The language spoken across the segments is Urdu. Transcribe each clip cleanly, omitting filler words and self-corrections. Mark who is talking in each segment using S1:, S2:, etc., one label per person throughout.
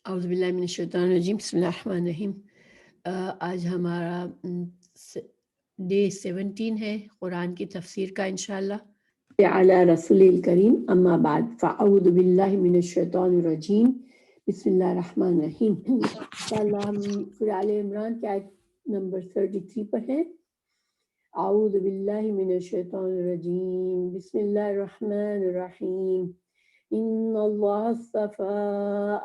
S1: اعوذ باللہ من الشیطان الرجیم، بسم اللہ الرحمن الرحیم۔ آج ہمارا ڈے 17 ہے قرآن کی تفسیر کا انشاءاللہ۔ علی رسول الکریم، اما بعد، فاعوذ باللہ من الشیطان الرجیم، بسم اللہ الرحمن الرحیم۔ انشاءاللہ ہم سورہ آل عمران کی آیت نمبر 33 پر ہیں۔ اعوذ باللہ من الشیطان الرجیم، بسم اللہ الرحمن الرحیم۔ إن الله اصطفى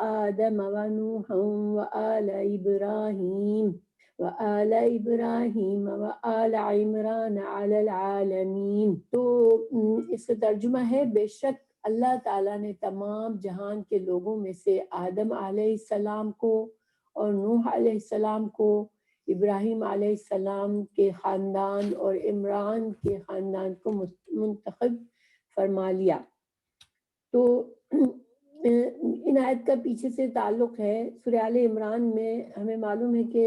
S1: آدم ونوحا وآل إبراهيم وآل عمران على العالمين۔ تو اس کا ترجمہ ہے، بے شک اللہ تعالیٰ نے تمام جہان کے لوگوں میں سے آدم علیہ السلام کو اور نوح علیہ السلام کو، ابراہیم علیہ السلام کے خاندان اور عمران کے خاندان کو منتخب فرما لیا۔ تو ان آیت کا پیچھے سے تعلق ہے۔ سورہ آل عمران میں ہمیں معلوم ہے کہ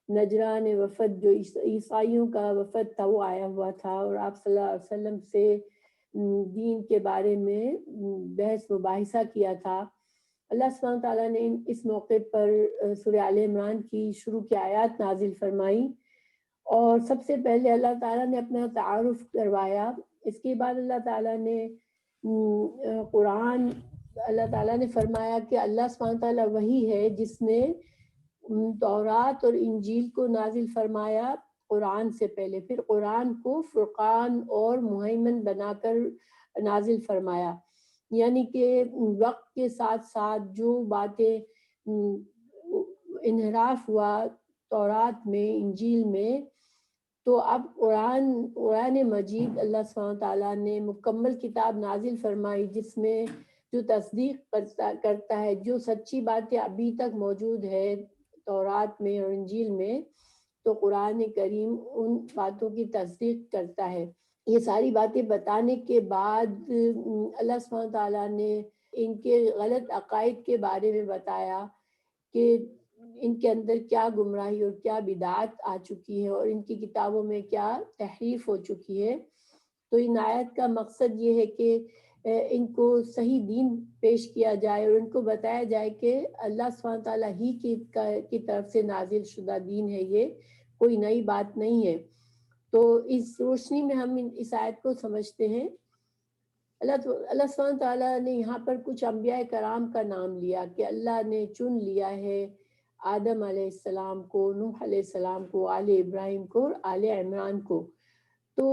S1: نجران وفد، جو عیسائیوں کا وفد تھا، وہ آیا ہوا تھا اور آپ صلی اللہ علیہ وسلم سے دین کے بارے میں بحث مباحثہ کیا تھا۔ اللہ سبحانہ تعالیٰ نے اس موقع پر سورہ آل عمران کی شروع کی آیات نازل فرمائی، اور سب سے پہلے اللہ تعالیٰ نے اپنا تعارف کروایا۔ اس کے بعد اللہ تعالیٰ نے قرآن، اللہ تعالیٰ نے فرمایا کہ اللہ سبحانہ تعالیٰ وہی ہے جس نے تورات اور انجیل کو نازل فرمایا قرآن سے پہلے، پھر قرآن کو فرقان اور مہیمن بنا کر نازل فرمایا۔ یعنی کہ وقت کے ساتھ ساتھ جو باتیں انحراف ہوا تورات میں، انجیل میں، تو اب قرآن مجید اللہ سبحانہ تعالیٰ نے مکمل کتاب نازل فرمائی، جس میں جو تصدیق کرتا ہے جو سچی باتیں ابھی تک موجود ہے تورات میں اور انجیل میں، تو قرآن کریم ان باتوں کی تصدیق کرتا ہے۔ یہ ساری باتیں بتانے کے بعد اللہ سبحانہ تعالیٰ نے ان کے غلط عقائد کے بارے میں بتایا کہ ان کے اندر کیا گمراہی اور کیا بدعات آ چکی ہے اور ان کی کتابوں میں کیا تحریف ہو چکی ہے۔ تو ان آیت کا مقصد یہ ہے کہ ان کو صحیح دین پیش کیا جائے اور ان کو بتایا جائے کہ اللہ سبحانہ تعالیٰ ہی کی طرف سے نازل شدہ دین ہے، یہ کوئی نئی بات نہیں ہے۔ تو اس روشنی میں ہم اس آیت کو سمجھتے ہیں۔ اللہ سبحانہ تعالیٰ نے یہاں پر کچھ انبیاء کرام کا نام لیا کہ اللہ نے چن لیا ہے آدم علیہ السلام کو، نوح علیہ السلام کو، آل ابراہیم کو اور آل عمران کو۔ تو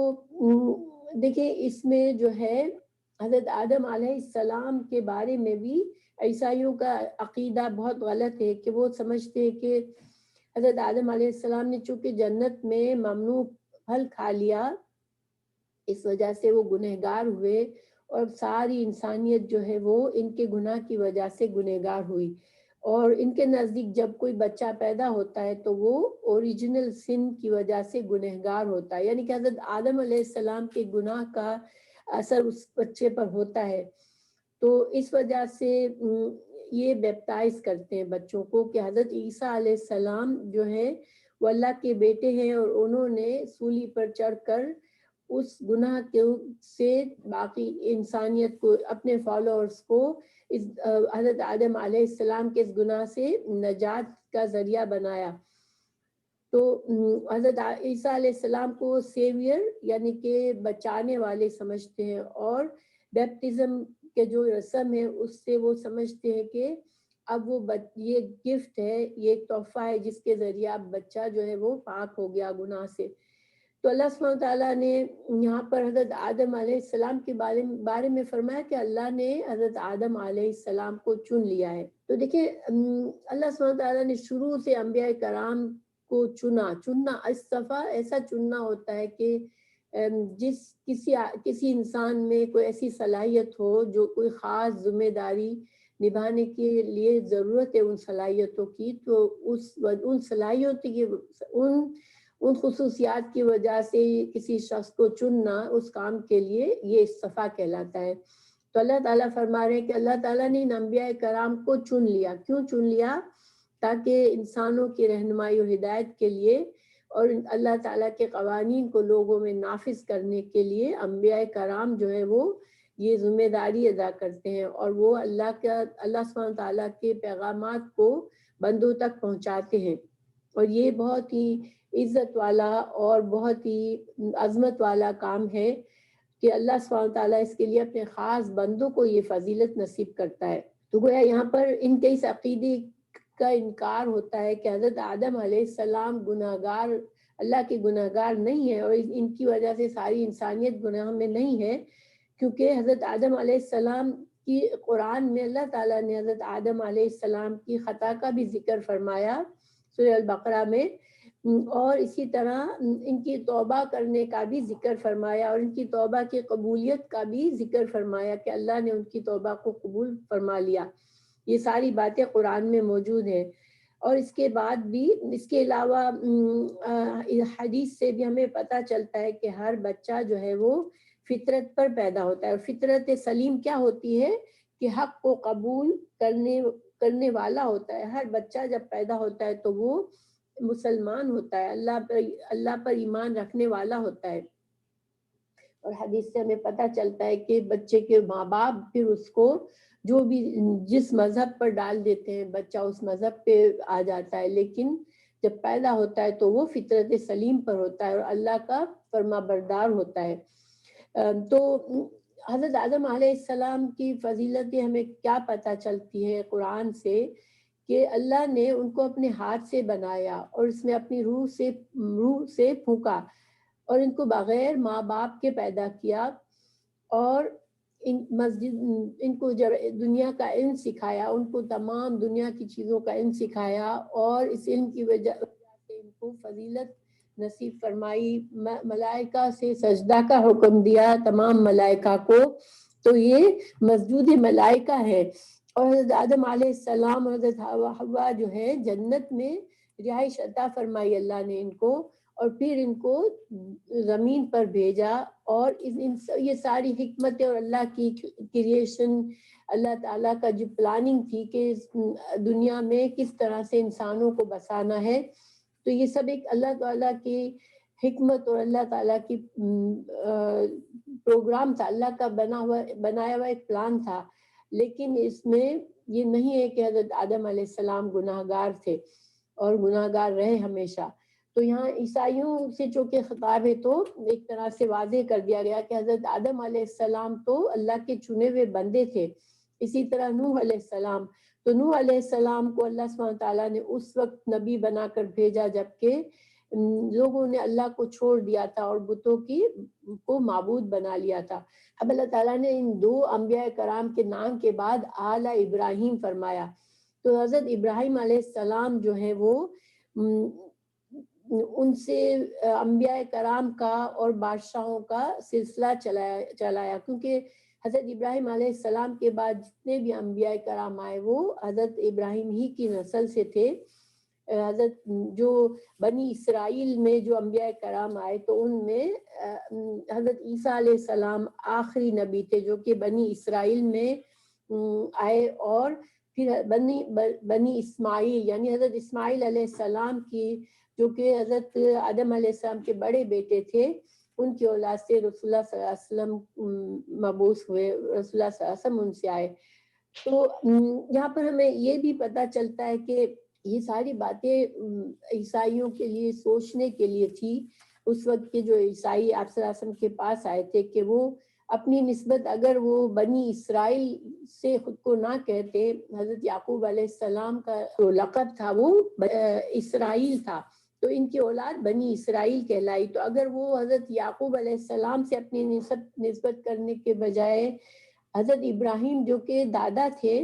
S1: دیکھیں اس میں جو ہے حضرت آدم علیہ السلام کے بارے میں بھی عیسائیوں کا عقیدہ بہت غلط ہے کہ وہ سمجھتے ہیں کہ حضرت آدم علیہ السلام نے چونکہ جنت میں ممنوع پھل کھا لیا، اس وجہ سے وہ گنہگار ہوئے، اور ساری انسانیت جو ہے وہ ان کے گناہ کی وجہ سے گنہگار ہوئی۔ اور ان کے نزدیک جب کوئی بچہ پیدا ہوتا ہے تو وہ اوریجنل سن کی وجہ سے گنہگار ہوتا ہے، یعنی کہ حضرت آدم علیہ السلام کے گناہ کا اثر اس بچے پر ہوتا ہے۔ تو اس وجہ سے یہ بیپتائز کرتے ہیں بچوں کو کہ حضرت عیسیٰ علیہ السلام جو ہے وہ اللہ کے بیٹے ہیں، اور انہوں نے سولی پر چڑھ کر اس گناہ سے باقی انسانیت کو، اپنے فالوورز کو، اس حضرت آدم علیہ السلام کے اس گناہ سے نجات کا ذریعہ بنایا۔ تو حضرت عیسیٰ علیہ السلام کو سیویئر یعنی کہ بچانے والے سمجھتے ہیں، اور بیپٹزم کے جو رسم ہے اس سے وہ سمجھتے ہیں کہ اب وہ یہ گفٹ ہے، یہ ایک تحفہ ہے جس کے ذریعہ اب بچہ جو ہے وہ پاک ہو گیا گناہ سے۔ تو اللہ سبحانہ تعالیٰ نے یہاں پر حضرت آدم علیہ السلام کے بارے میں فرمایا کہ اللہ نے حضرت آدم علیہ السلام کو چن لیا ہے۔ تو دیکھیں اللہ سبحانہ تعالیٰ نے شروع سے انبیاء کرام کو چننا اصطفیٰ ایسا چننا ہوتا ہے کہ کسی انسان میں کوئی ایسی صلاحیت ہو جو کوئی خاص ذمہ داری نبھانے کے لیے ضرورت ہے ان صلاحیتوں کی، تو ان صلاحیتوں کی ان خصوصیات کی وجہ سے کسی شخص کو چننا اس کام کے لیے، یہ اصطفیٰ کہلاتا ہے۔ تو اللہ تعالیٰ فرما رہے ہیں کہ اللہ تعالیٰ نے ان انبیاء کرام کو چن لیا۔ کیوں چن لیا؟ تاکہ انسانوں کی رہنمائی و ہدایت کے لیے اور اللہ تعالیٰ کے قوانین کو لوگوں میں نافذ کرنے کے لیے انبیاء کرام جو ہے وہ یہ ذمہ داری ادا کرتے ہیں، اور وہ اللہ سبحانہ تعالیٰ کے پیغامات کو بندوں تک پہنچاتے ہیں. اور یہ بہت ہی عزت والا اور بہت ہی عظمت والا کام ہے کہ اللہ سبحانہ تعالیٰ اس کے لیے اپنے خاص بندوں کو یہ فضیلت نصیب کرتا ہے. تو گویا یہاں پر ان کے اس عقیدے کا انکار ہوتا ہے کہ حضرت آدم علیہ السلام گناہگار، اللہ کے گناہگار نہیں ہے، اور ان کی وجہ سے ساری انسانیت گناہ میں نہیں ہے، کیونکہ حضرت آدم علیہ السلام کی قرآن میں اللہ تعالیٰ نے حضرت آدم علیہ السلام کی خطا کا بھی ذکر فرمایا سورہ البقرہ میں، اور اسی طرح ان کی توبہ کرنے کا بھی ذکر فرمایا، اور ان کی توبہ کی قبولیت کا بھی ذکر فرمایا کہ اللہ نے ان کی توبہ کو قبول فرما لیا. یہ ساری باتیں قرآن میں موجود ہیں. اور اس کے بعد بھی اس کے علاوہ حدیث سے بھی ہمیں پتہ چلتا ہے کہ ہر بچہ جو ہے وہ فطرت پر پیدا ہوتا ہے، اور فطرت سلیم کیا ہوتی ہے کہ حق کو قبول کرنے والا ہوتا ہے. ہر بچہ جب پیدا ہوتا ہے تو وہ مسلمان ہوتا ہے، اللہ پر ایمان رکھنے والا ہوتا ہے. اور حدیث سے ہمیں پتہ چلتا ہے کہ بچے کے ماں باپ پھر اس کو جو بھی جس مذہب پر ڈال دیتے ہیں بچہ اس مذہب پہ آ جاتا ہے، لیکن جب پیدا ہوتا ہے تو وہ فطرت سلیم پر ہوتا ہے اور اللہ کا فرما بردار ہوتا ہے. تو حضرت آدم علیہ السلام کی فضیلتیں ہمیں کیا پتہ چلتی ہے قرآن سے کہ اللہ نے ان کو اپنے ہاتھ سے بنایا اور اس میں اپنی روح سے پھونکا، اور ان کو بغیر ماں باپ کے پیدا کیا، اور ان کو جب دنیا کا علم سکھایا، ان کو تمام دنیا کی چیزوں کا علم سکھایا، اور اس علم کی وجہ سے ان کو فضیلت نصیب فرمائی، ملائکہ سے سجدہ کا حکم دیا تمام ملائکہ کو. تو یہ مسجود ملائکہ ہے. اور حضرت آدم علیہ السلام اور حضرت حوا جو ہے جنت میں رہائش عطا فرمائی اللہ نے ان کو، اور پھر ان کو زمین پر بھیجا. اور یہ ساری حکمتیں اور اللہ کی کریشن، اللہ تعالیٰ کا جو پلاننگ تھی کہ اس دنیا میں کس طرح سے انسانوں کو بسانا ہے، تو یہ سب ایک اللہ تعالیٰ کی حکمت اور اللہ تعالیٰ کی پروگرام تھا، اللہ کا بنایا ہوا ایک پلان تھا. لیکن اس میں یہ نہیں ہے کہ حضرت آدم علیہ السلام گناہگار تھے اور گناہگار رہے ہمیشہ. تو یہاں عیسائیوں سے چونکہ خطاب ہے تو ایک طرح سے واضح کر دیا گیا کہ حضرت آدم علیہ السلام تو اللہ کے چنے ہوئے بندے تھے. اسی طرح نوح علیہ السلام، تو نوح علیہ السلام کو اللہ سبحانہ تعالیٰ نے اس وقت نبی بنا کر بھیجا جبکہ لوگوں نے اللہ کو چھوڑ دیا تھا اور بتوں کو معبود بنا لیا تھا. اب اللہ تعالیٰ نے ان دو انبیاء کرام کے نام کے بعد آل ابراہیم فرمایا. تو حضرت ابراہیم علیہ السلام جو ہے وہ ان سے انبیاء کرام کا اور بادشاہوں کا سلسلہ چلایا، کیونکہ حضرت ابراہیم علیہ السلام کے بعد جتنے بھی انبیاء کرام آئے وہ حضرت ابراہیم ہی کی نسل سے تھے. حضرت جو بنی اسرائیل میں جو انبیاء کرام آئے تو ان میں حضرت عیسیٰ علیہ السلام آخری نبی تھے جو کہ بنی اسرائیل میں آئے، اور پھر بنی اسماعیل یعنی حضرت اسماعیل علیہ السلام کی جو کہ حضرت آدم علیہ السلام کے بڑے بیٹے تھے، ان کی اولاد سے رسول اللہ صلی اللہ علیہ وسلم مبعوث ہوئے، رسول اللہ صلی اللہ علیہ وسلم ان سے آئے. تو یہاں پر ہمیں یہ بھی پتہ چلتا ہے کہ یہ ساری باتیں عیسائیوں کے لیے سوچنے کے لیے تھی. اس وقت کے جو عیسائی آپ صلی اللہ علیہ وسلم کے پاس آئے تھے کہ وہ اپنی نسبت اگر وہ بنی اسرائیل سے خود کو نہ کہتے، حضرت یعقوب علیہ السلام کا جو لقب تھا وہ اسرائیل تھا، تو ان کی اولاد بنی اسرائیل کہلائی. تو اگر وہ حضرت یعقوب علیہ السلام سے اپنی نسبت کرنے کے بجائے حضرت ابراہیم جو کہ دادا تھے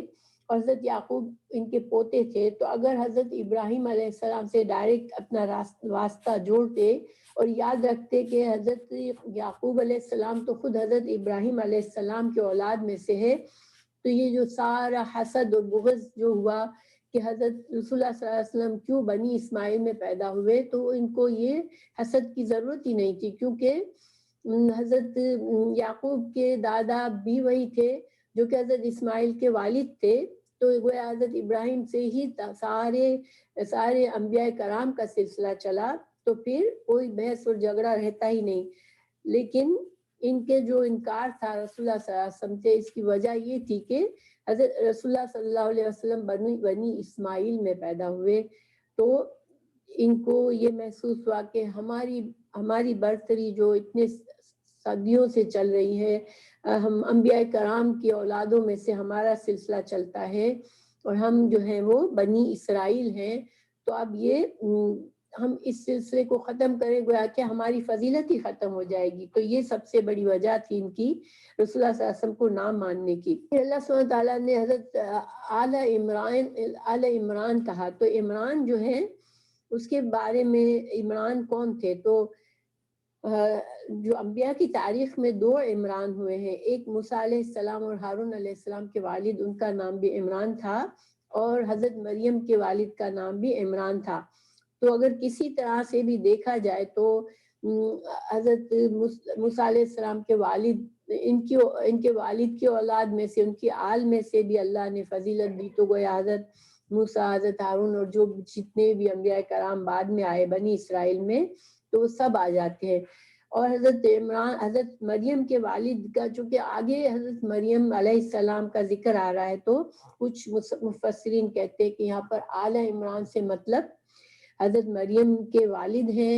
S1: اور حضرت یعقوب ان کے پوتے تھے، تو اگر حضرت ابراہیم علیہ السلام سے ڈائریکٹ اپنا واسطہ جوڑتے اور یاد رکھتے کہ حضرت یعقوب علیہ السلام تو خود حضرت ابراہیم علیہ السلام کے اولاد میں سے ہے، تو یہ جو سارا حسد اور بغض جو ہوا کہ حضرت رسول اللہ صلی اللہ علیہ وسلم کیوں بنی اسماعیل میں پیدا ہوئے، تو ان کو یہ حسد کی ضرورت ہی نہیں تھی، کیونکہ حضرت یعقوب کے دادا بھی وہی تھے جو کہ حضرت اسماعیل کے والد تھے. تو گویا حضرت ابراہیم سے ہی سارے انبیاء کرام کا سلسلہ چلا، تو پھر کوئی بحث اور جھگڑا رہتا ہی نہیں. لیکن ان کے جو انکار تھا رسول اللہ صلی اللہ علیہ وسلم سے، اس کی وجہ یہ تھی کہ حضرت رسول اللہ صلی اللہ علیہ وسلم بنی اسماعیل میں پیدا ہوئے، تو ان کو یہ محسوس ہوا کہ ہماری برتری جو اتنے صدیوں سے چل رہی ہے، ہم انبیاء کرام کی اولادوں میں سے ہمارا سلسلہ چلتا ہے اور ہم جو ہیں وہ بنی اسرائیل ہیں، تو اب یہ ہم اس سلسلے کو ختم کریں، گویا کہ ہماری فضیلت ہی ختم ہو جائے گی۔ تو یہ سب سے بڑی وجہ تھی ان کی رسول اللہ صلی اللہ علیہ وسلم کو نام ماننے کی۔ پھر اللہ سبحانہ وتعالیٰ نے حضرت آل عمران کہا، تو عمران جو ہے اس کے بارے میں عمران کون تھے؟ تو جو انبیاء کی تاریخ میں دو عمران ہوئے ہیں، ایک موسیٰ علیہ السلام اور ہارون علیہ السلام کے والد، ان کا نام بھی عمران تھا، اور حضرت مریم کے والد کا نام بھی عمران تھا۔ تو اگر کسی طرح سے بھی دیکھا جائے تو حضرت موسیٰ علیہ السلام کے والد، ان کے والد کی اولاد میں سے، ان کی آل میں سے بھی اللہ نے فضیلت دی، تو گویا حضرت موسیٰ، حضرت ہارون اور جو جتنے بھی انبیاء کرام بعد میں آئے بنی اسرائیل میں، تو وہ سب آ جاتے ہیں۔ اور حضرت عمران، حضرت مریم کے والد کا چونکہ آگے حضرت مریم علیہ السلام کا ذکر آ رہا ہے، تو کچھ مفسرین کہتے ہیں کہ یہاں پر آل عمران سے مطلب حضرت مریم کے والد ہیں،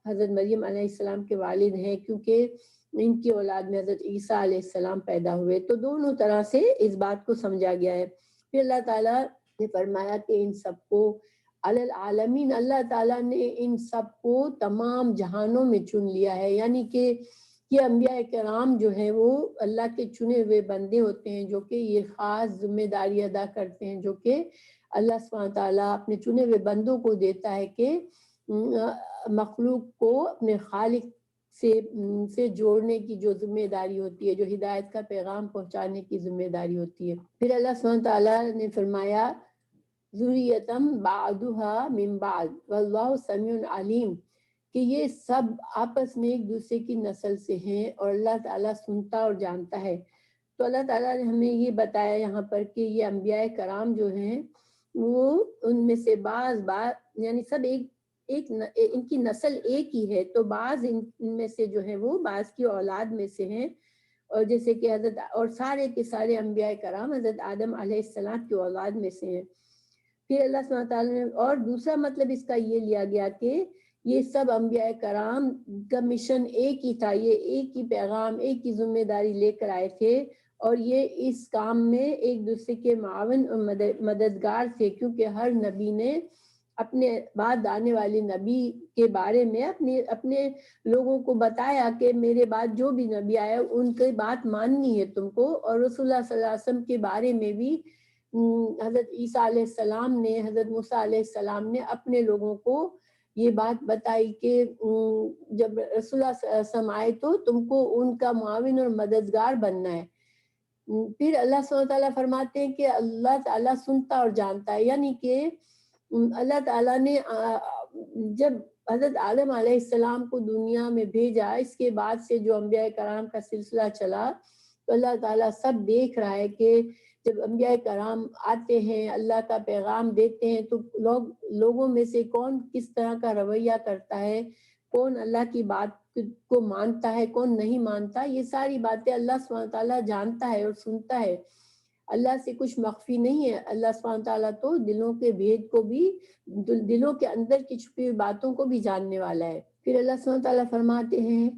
S1: حضرت مریم علیہ السلام کے والد ہیں، کیونکہ ان کی اولاد میں حضرت عیسیٰ علیہ السلام پیدا ہوئے۔ تو دونوں طرح سے اس بات کو سمجھا گیا ہے۔ پھر اللہ تعالیٰ نے فرمایا کہ ان سب کو علی العالمین، اللہ تعالیٰ نے ان سب کو تمام جہانوں میں چن لیا ہے، یعنی کہ یہ انبیاء کرام جو ہیں وہ اللہ کے چنے ہوئے بندے ہوتے ہیں، جو کہ یہ خاص ذمہ داری ادا کرتے ہیں جو کہ اللہ سبحانہ تعالیٰ اپنے چنے ہوئے بندوں کو دیتا ہے کہ مخلوق کو اپنے خالق سے جوڑنے کی جو ذمہ داری ہوتی ہے، جو ہدایت کا پیغام پہنچانے کی ذمہ داری ہوتی ہے۔ پھر اللہ سبحانہ تعالیٰ نے فرمایا ذریۃ بعضها من بعض واللہ سمیع علیم، کہ یہ سب آپس میں ایک دوسرے کی نسل سے ہیں اور اللہ تعالیٰ سنتا اور جانتا ہے۔ تو اللہ تعالیٰ نے ہمیں یہ بتایا یہاں پر کہ یہ انبیاء کرام جو ہیں وہ ان میں سے بعض یعنی سب ان کی نسل ایک ہی ہے، تو بعض ان میں سے جو ہے وہ بعض کی اولاد میں سے ہیں، اور جیسے کہ حضرت اور سارے کے سارے انبیاء کرام حضرت آدم علیہ السلام کی اولاد میں سے ہیں۔ پھر اللہ سبحانہ تعالیٰ نے اور دوسرا مطلب اس کا یہ لیا گیا کہ یہ سب انبیاء کرام کا مشن ایک ہی تھا، یہ ایک ہی پیغام، ایک ہی ذمہ داری لے کر آئے تھے، اور یہ اس کام میں ایک دوسرے کے معاون اور مددگار تھے، کیونکہ ہر نبی نے اپنے بعد آنے والے نبی کے بارے میں اپنے لوگوں کو بتایا کہ میرے بعد جو بھی نبی آئے ان کی بات ماننی ہے تم کو۔ اور رسول اللہ صلی اللہ علیہ وسلم کے بارے میں بھی حضرت عیسیٰ علیہ السلام نے، حضرت موسیٰ علیہ السلام نے اپنے لوگوں کو یہ بات بتائی کہ جب رسول اللہ صلی اللہ علیہ وسلم آئے تو تم کو ان کا معاون اور مددگار بننا ہے۔ پھر اللہ سبحانہ تعالیٰ فرماتے ہیں کہ اللہ تعالیٰ سنتا اور جانتا ہے، یعنی کہ اللہ تعالیٰ نے جب حضرت آدم علیہ السلام کو دنیا میں بھیجا، اس کے بعد سے جو انبیاء کرام کا سلسلہ چلا، تو اللہ تعالیٰ سب دیکھ رہا ہے کہ جب انبیاء کرام آتے ہیں اللہ کا پیغام دیتے ہیں تو لوگوں میں سے کون کس طرح کا رویہ کرتا ہے، کون اللہ کی بات کو مانتا ہے، کون نہیں مانتا، یہ ساری باتیں اللہ سبحانہ تعالیٰ جانتا ہے اور سنتا ہے۔ اللہ سے کچھ مخفی نہیں ہے، اللہ سبحانہ تعالیٰ تو دلوں کے بھید کو بھی، دلوں کے اندر کی چھپی ہوئی باتوں کو بھی جاننے والا ہے۔ پھر اللہ سبحانہ تعالیٰ فرماتے ہیں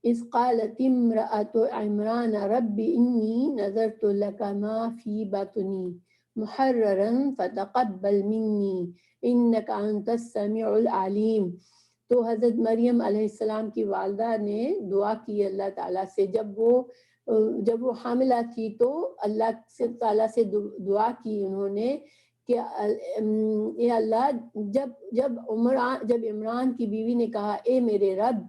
S1: اِذْ قَالَتِ امْرَأَتُ عِمْرَانَ رَبِّ إِنِّي نَذَرْتُ لَكَ مَا فِي بَطْنِي مُحَرَّرًا فَتَقَبَّلْ مِنِّي إِنَّكَ أَنْتَ السَّمِيعُ الْعَلِيمُ۔ تو حضرت مریم علیہ السلام کی والدہ نے دعا کی اللہ تعالیٰ سے، جب وہ حاملہ تھی تو اللہ سے تعالیٰ سے دعا کی انہوں نے کہ اے اللہ، جب عمران کی بیوی نے کہا اے میرے رب،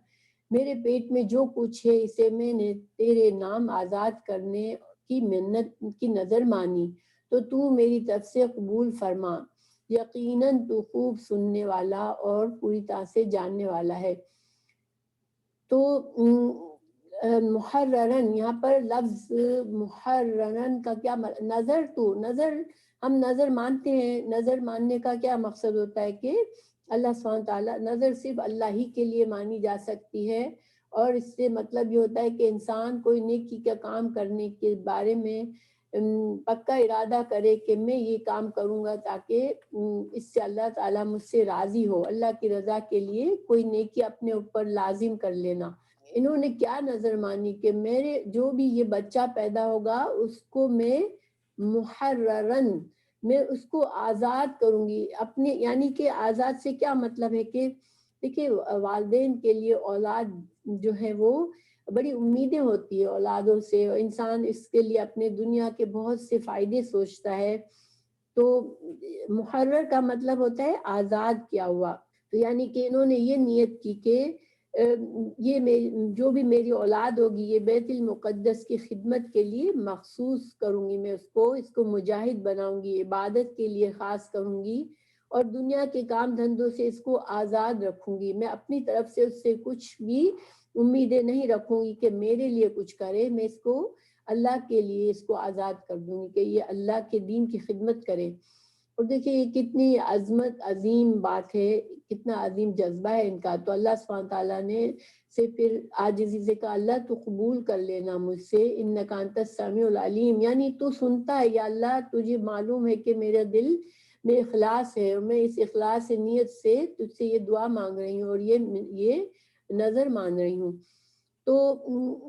S1: میرے پیٹ میں جو کچھ ہے اسے میں نے تیرے نام آزاد کرنے کی منت کی نظر مانی، تو میری طرف سے قبول فرما، یقیناً تو خوب سننے والا اور پوری طرح سے جاننے والا ہے۔ تو محررن، یہاں پر لفظ محررن کا کیا نظر ہم نظر مانتے ہیں، نظر ماننے کا کیا مقصد ہوتا ہے کہ اللہ سبحانہ تعالیٰ، نظر صرف اللہ ہی کے لیے مانی جا سکتی ہے، اور اس سے مطلب یہ ہوتا ہے کہ انسان کوئی نیکی کا کام کرنے کے بارے میں پکا ارادہ کرے کہ میں یہ کام کروں گا تاکہ اس سے اللہ تعالیٰ مجھ سے راضی ہو، اللہ کی رضا کے لیے کوئی نیکی اپنے اوپر لازم کر لینا۔ انہوں نے کیا نظر مانی کہ میرے جو بھی یہ بچہ پیدا ہوگا اس کو میں محررن، میں اس کو آزاد کروں گی اپنے، یعنی کہ آزاد سے کیا مطلب ہے کہ دیکھیے والدین کے لیے اولاد جو ہے وہ بڑی امیدیں ہوتی ہے اولادوں سے، اور انسان اس کے لیے اپنے دنیا کے بہت سے فائدے سوچتا ہے، تو محرر کا مطلب ہوتا ہے آزاد کیا ہوا۔ تو یعنی کہ انہوں نے یہ نیت کی کہ یہ جو بھی میری اولاد ہوگی یہ بیت المقدس کی خدمت کے لیے مخصوص کروں گی، میں اس کو مجاہد بناؤں گی، عبادت کے لیے خاص کروں گی، اور دنیا کے کام دھندوں سے اس کو آزاد رکھوں گی۔ میں اپنی طرف سے اس سے کچھ بھی امیدیں نہیں رکھوں گی کہ میرے لیے کچھ کرے، میں اس کو اللہ کے لیے اس کو آزاد کر دوں گی کہ یہ اللہ کے دین کی خدمت کرے۔ اور دیکھیے یہ کتنی عظمت عظیم بات ہے، کتنا عظیم جذبہ ہے ان کا۔ تو اللہ سبحانہ تعالیٰ نے سے پھر عاجزی سے کہا اللہ تو قبول کر لینا مجھ سے، انکا انت السمیع العلیم، یعنی تو سنتا ہے یا اللہ، تجھے معلوم ہے کہ میرا دل میں اخلاص ہے، اور میں اس اخلاص نیت سے تجھ سے یہ دعا مانگ رہی ہوں اور یہ نظر مان رہی ہوں۔ تو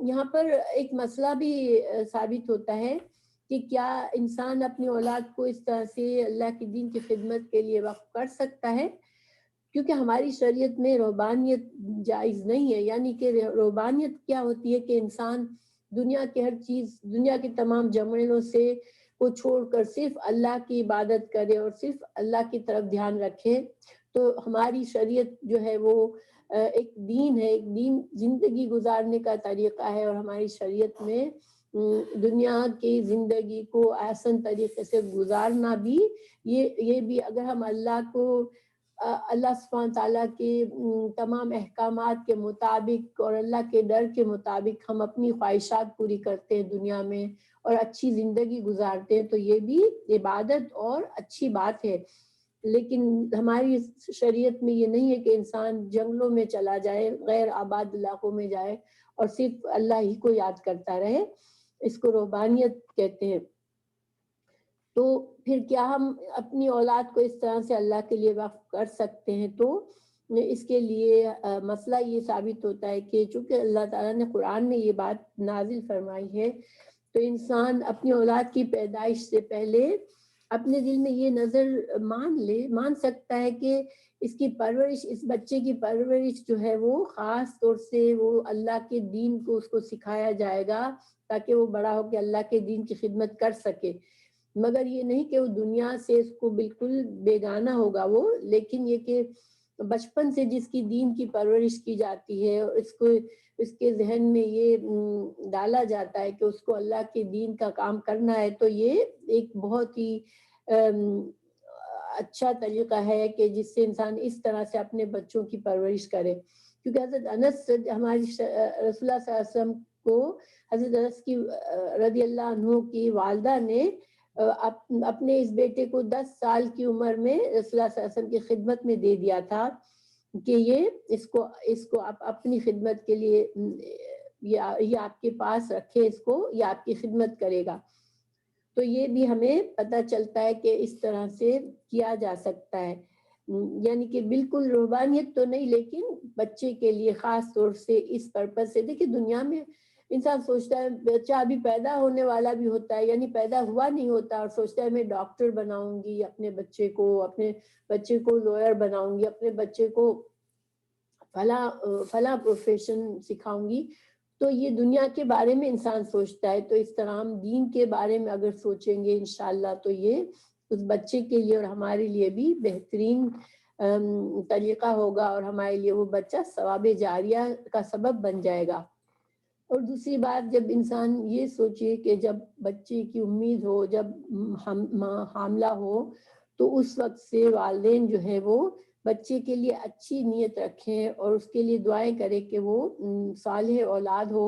S1: یہاں پر ایک مسئلہ بھی ثابت ہوتا ہے کہ کیا انسان اپنی اولاد کو اس طرح سے اللہ کے دین کی خدمت کے لیے وقف کر سکتا ہے، کیونکہ ہماری شریعت میں رہبانیت جائز نہیں ہے۔ یعنی کہ رہبانیت کیا ہوتی ہے کہ انسان دنیا کے ہر چیز، دنیا کے تمام جمعوں سے کو چھوڑ کر صرف اللہ کی عبادت کرے اور صرف اللہ کی طرف دھیان رکھے۔ تو ہماری شریعت جو ہے وہ ایک دین ہے، ایک دین زندگی گزارنے کا طریقہ ہے، اور ہماری شریعت میں دنیا کی زندگی کو آسان طریقے سے گزارنا بھی، یہ بھی اگر ہم اللہ کو اللہ سبحانہ تعالیٰ کے تمام احکامات کے مطابق اور اللہ کے ڈر کے مطابق ہم اپنی خواہشات پوری کرتے ہیں دنیا میں اور اچھی زندگی گزارتے ہیں، تو یہ بھی عبادت اور اچھی بات ہے۔ لیکن ہماری شریعت میں یہ نہیں ہے کہ انسان جنگلوں میں چلا جائے، غیر آباد علاقوں میں جائے اور صرف اللہ ہی کو یاد کرتا رہے، اس کو رہبانیت کہتے ہیں۔ تو پھر کیا ہم اپنی اولاد کو اس طرح سے اللہ کے لیے وقف کر سکتے ہیں؟ تو اس کے لیے مسئلہ یہ ثابت ہوتا ہے کہ چونکہ اللہ تعالیٰ نے قرآن میں یہ بات نازل فرمائی ہے، تو انسان اپنی اولاد کی پیدائش سے پہلے اپنے دل میں یہ نظر مان سکتا ہے کہ اس کی پرورش، اس بچے کی پرورش جو ہے وہ خاص طور سے وہ اللہ کے دین کو اس کو سکھایا جائے گا تاکہ وہ بڑا ہو کے اللہ کے دین کی خدمت کر سکے، مگر یہ نہیں کہ وہ دنیا سے اس کو بالکل بیگانہ ہوگا وہ، لیکن یہ کہ بچپن سے جس کی دین کی پرورش کی جاتی ہے اور اس کے ذہن میں یہ ڈالا جاتا ہے کہ اس کو اللہ کے دین کا کام کرنا ہے، تو یہ ایک بہت ہی اچھا طریقہ ہے کہ جس سے انسان اس طرح سے اپنے بچوں کی پرورش کرے۔ کیونکہ حضرت انس ہماری رسول اللہ صلی اللہ علیہ وسلم کو، حضرت انس کی رضی اللہ عنہ کی والدہ نے اپنے اس بیٹے کو 10 سال کی عمر میں رسول اللہ صلی اللہ علیہ وسلم کی خدمت میں دے دیا تھا کہ یہ اس کو آپ اپنی خدمت کے لیے یہ آپ کے پاس رکھے، اس کو یہ آپ کی خدمت کرے گا۔ تو یہ بھی ہمیں پتہ چلتا ہے کہ اس طرح سے کیا جا سکتا ہے، یعنی کہ بالکل رہبانیت تو نہیں، لیکن بچے کے لیے خاص طور سے اس پرپس سے۔ دیکھیں دنیا میں انسان سوچتا ہے، بچہ ابھی پیدا ہونے والا بھی ہوتا ہے، یعنی پیدا ہوا نہیں ہوتا، اور سوچتا ہے میں ڈاکٹر بناؤں گی اپنے بچے کو لوئر بناؤں گی، اپنے بچے کو فلاں پروفیشن سکھاؤں گی۔ تو یہ دنیا کے بارے میں انسان سوچتا ہے، تو اس طرح ہم دین کے بارے میں اگر سوچیں گے انشاءاللہ تو یہ اس بچے کے لیے اور ہمارے لیے بھی بہترین طریقہ ہوگا، اور ہمارے لیے وہ بچہ ثواب جاریہ کا سبب بن جائے گا۔ اور دوسری بات، جب انسان یہ سوچے کہ جب بچے کی امید ہو، جب حاملہ ہو، تو اس وقت سے والدین جو ہے وہ بچے کے لیے اچھی نیت رکھیں اور اس کے لیے دعائیں کریں کہ وہ صالح اولاد ہو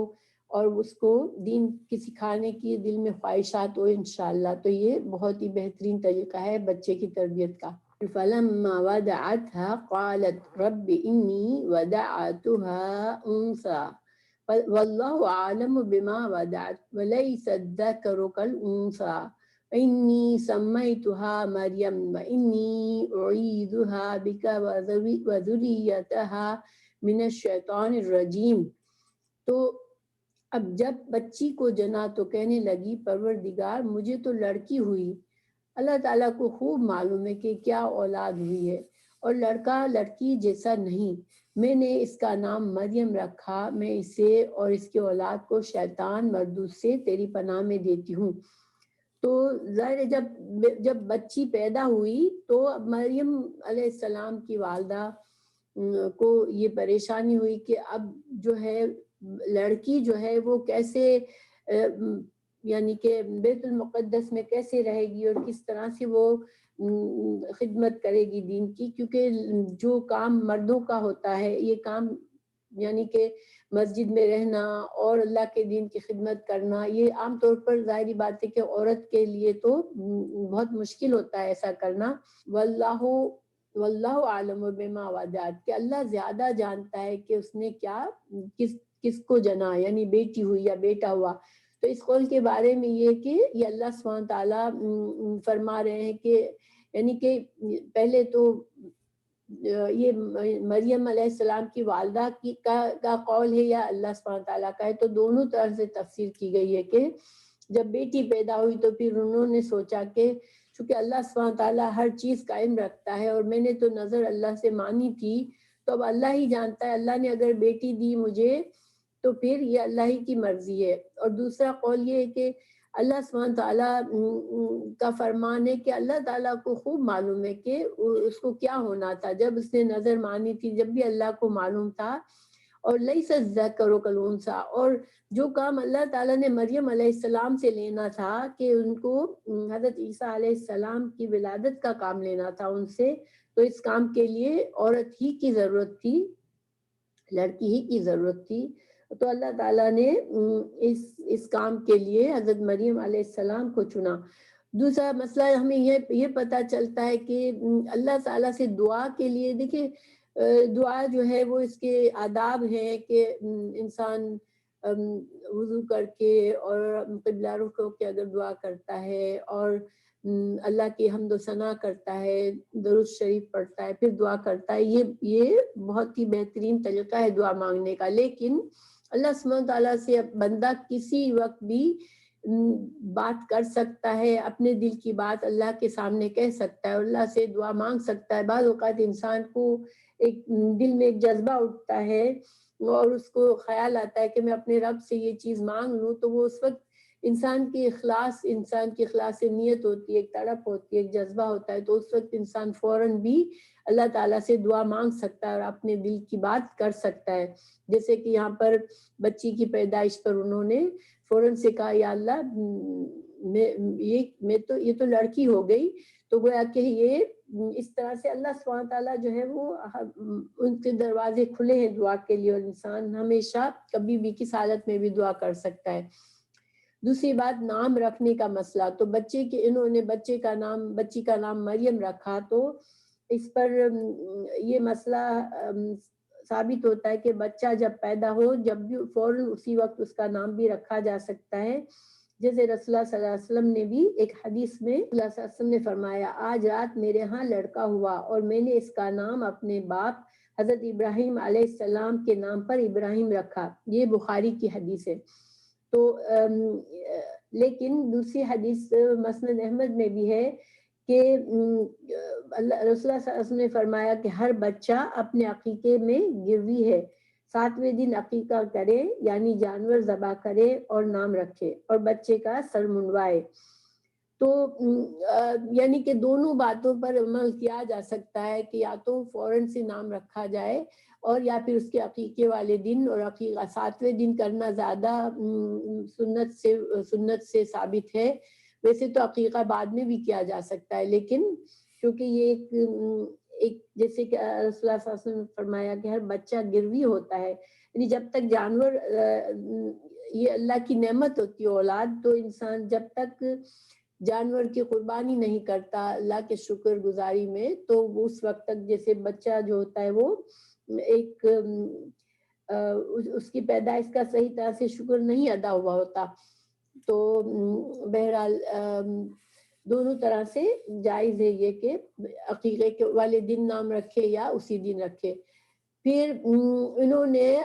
S1: اور اس کو دین کی سکھانے کی دل میں خواہشات ہو انشاءاللہ۔ تو یہ بہت ہی بہترین طریقہ ہے بچے کی تربیت کا۔ فَلَمَّا وَدَعَتْهَا قَالَتْ رَبِّ إِنِّي وَدَعْتُهَا أُنثَىٰ واللہ عالم بما ودعت ولیس الذکر کالانثی انی سمیتها مریم وانی اعیذها بک وذریتها من الشیطان الرجیم۔ تو اب جب بچی کو جنا تو کہنے لگی پروردگار مجھے تو لڑکی ہوئی، اللہ تعالیٰ کو خوب معلوم ہے کہ کیا اولاد ہوئی ہے، اور لڑکا لڑکی جیسا نہیں، میں نے اس کا نام مریم رکھا، میں اسے اور اس کے اولاد کو شیطان مردود سے تیری پناہ میں دیتی ہوں۔ تو ظاہر جب بچی پیدا ہوئی تو مریم علیہ السلام کی والدہ کو یہ پریشانی ہوئی کہ اب جو ہے لڑکی جو ہے وہ کیسے یعنی کہ بیت المقدس میں کیسے رہے گی اور کس طرح سے وہ خدمت کرے گی دین کی، کیونکہ جو کام مردوں کا ہوتا ہے یہ کام یعنی کہ مسجد میں رہنا اور اللہ کے دین کی خدمت کرنا، یہ عام طور پر ظاہری بات ہے کہ عورت کے لیے تو بہت مشکل ہوتا ہے ایسا کرنا۔ واللہ عالم بما ودعت، کہ اللہ زیادہ جانتا ہے کہ اس نے کیا کس کو جنا، یعنی بیٹی ہوئی یا بیٹا ہوا۔ تو اس قول کے بارے میں یہ کہ یہ اللہ سبحانہ تعالیٰ فرما رہے ہیں کہ یعنی کہ پہلے تو یہ مریم علیہ السلام کی والدہ کا قول ہے یا اللہ سبحانہ تعالیٰ کا ہے، تو دونوں طرح سے تفسیر کی گئی ہے کہ جب بیٹی پیدا ہوئی تو پھر انہوں نے سوچا کہ چونکہ اللہ سبحانہ تعالیٰ ہر چیز قائم رکھتا ہے اور میں نے تو نظر اللہ سے مانی تھی، تو اب اللہ ہی جانتا ہے، اللہ نے اگر بیٹی دی مجھے تو پھر یہ اللہ ہی کی مرضی ہے۔ اور دوسرا قول یہ ہے کہ اللہ سبحانہ تعالیٰ کا فرمان ہے کہ اللہ تعالیٰ کو خوب معلوم ہے کہ اس کو کیا ہونا تھا جب اس نے نظر مانی تھی، جب بھی اللہ کو معلوم تھا۔ اور لیس الذکر کالانثی، اور جو کام اللہ تعالیٰ نے مریم علیہ السلام سے لینا تھا کہ ان کو حضرت عیسیٰ علیہ السلام کی ولادت کا کام لینا تھا ان سے، تو اس کام کے لیے عورت ہی کی ضرورت تھی، لڑکی ہی کی ضرورت تھی۔ تو اللہ تعالیٰ نے اس کام کے لیے حضرت مریم علیہ السلام کو چنا۔ دوسرا مسئلہ ہمیں یہ پتہ چلتا ہے کہ اللہ تعالیٰ سے دعا کے لیے، دیکھیں دعا جو ہے وہ اس کے آداب ہیں کہ انسان وضو کر کے اور قبلہ رخ ہو کے اگر دعا کرتا ہے اور اللہ کی حمد و ثنا کرتا ہے، درود شریف پڑھتا ہے، پھر دعا کرتا ہے، یہ بہت ہی بہترین طریقہ ہے دعا مانگنے کا۔ لیکن اللہ سبحانہ تعالیٰ سے بندہ کسی وقت بھی بات کر سکتا ہے، اپنے دل کی بات اللہ کے سامنے کہہ سکتا ہے، اللہ سے دعا مانگ سکتا ہے۔ بعض اوقات انسان کو ایک دل میں ایک جذبہ اٹھتا ہے اور اس کو خیال آتا ہے کہ میں اپنے رب سے یہ چیز مانگ لوں، تو وہ اس وقت انسان کی اخلاص نیت ہوتی ہے، ایک تڑپ ہوتی ہے، ایک جذبہ ہوتا ہے، تو اس وقت انسان فوراً بھی اللہ تعالیٰ سے دعا مانگ سکتا ہے اور اپنے دل کی بات کر سکتا ہے۔ جیسے کہ یہاں پر بچی کی پیدائش پر انہوں نے فوراً سے کہا یا اللہ یہ تو لڑکی ہو گئی، تو گویا کہ یہ اس طرح سے اللہ سبحانہ تعالیٰ جو ہے وہ ان کے دروازے کھلے ہیں دعا کے لیے، اور انسان ہمیشہ کبھی بھی کس حالت میں بھی دعا کر سکتا ہے۔ دوسری بات نام رکھنے کا مسئلہ، تو انہوں نے بچی کا نام مریم رکھا، تو اس پر یہ مسئلہ ثابت ہوتا ہے کہ بچہ جب پیدا ہو جب بھی فوراً اسی وقت اس کا نام بھی رکھا جا سکتا ہے۔ جیسے رسول اللہ صلی اللہ علیہ وسلم نے بھی ایک حدیث میں اللہ صلی اللہ علیہ وسلم نے فرمایا آج رات میرے ہاں لڑکا ہوا اور میں نے اس کا نام اپنے باپ حضرت ابراہیم علیہ السلام کے نام پر ابراہیم رکھا، یہ بخاری کی حدیث ہے۔ تو لیکن دوسری حدیث مسند احمد میں بھی ہے کہ رسول اللہ صلی اللہ علیہ وسلم نے فرمایا کہ ہر بچہ اپنے عقیقے میں گروی ہے، 7ویں دن عقیقہ کرے یعنی جانور ذبح کرے اور نام رکھے اور بچے کا سر منڈوائے۔ تو یعنی کہ دونوں باتوں پر عمل کیا جا سکتا ہے کہ یا تو فوراً سے نام رکھا جائے اور یا پھر اس کے عقیقے والے دن، اور عقیقہ 7ویں دن کرنا زیادہ سنت سے ثابت ہے۔ ویسے تو عقیقہ بعد میں بھی کیا جا سکتا ہے، لیکن کیونکہ یہ ایک جیسے کہ رسول اللہ صلی اللہ علیہ وسلم نے فرمایا کہ ہر بچہ گروی ہوتا ہے، یعنی جب تک جانور یہ اللہ کی نعمت ہوتی ہے اولاد، تو انسان جب تک جانور کی قربانی نہیں کرتا اللہ کے شکر گزاری میں، تو اس وقت تک جیسے بچہ جو ہوتا ہے وہ ایک اس کی پیدائش کا صحیح طرح سے شکر نہیں ادا ہوا ہوتا. تو بہرحال دونوں طرح سے جائز ہے یہ کہ عقیقے کے والے دن نام رکھے یا اسی دن رکھے. پھر انہوں نے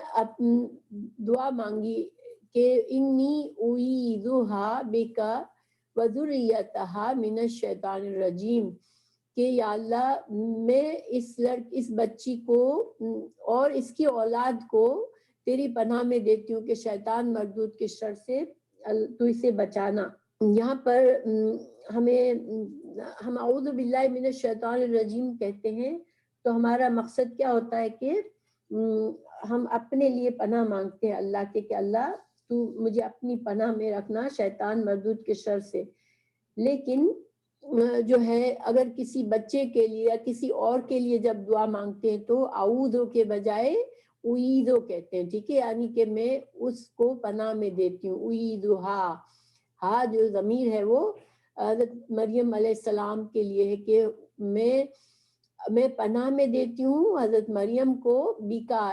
S1: دعا مانگی کہ انی اعیذھا بک وذریتھا من الشیطان الرجیم، کہ یا اللہ میں اس بچی کو اور اس کی اولاد کو تیری پناہ میں دیتی ہوں کہ شیطان مردود کے شر سے تو اسے بچانا. یہاں پر ہم اعوذ باللہ من الشیطان الرجیم کہتے ہیں تو ہمارا مقصد کیا ہوتا ہے کہ ہم اپنے لیے پناہ مانگتے ہیں اللہ کے کہ اللہ تو مجھے اپنی پناہ میں رکھنا شیطان مردود کے شر سے. لیکن جو ہے اگر کسی بچے کے لیے یا کسی اور کے لیے جب دعا مانگتے ہیں تو اعوذ کے بجائے اعیذ کہتے ہیں، ٹھیک ہے، یعنی کہ میں اس کو پناہ میں دیتی ہوں. اعیذھا، ہاں جو ضمیر ہے وہ حضرت مریم علیہ السلام کے لیے ہے کہ میں پناہ میں دیتی ہوں حضرت مریم کو بیکا،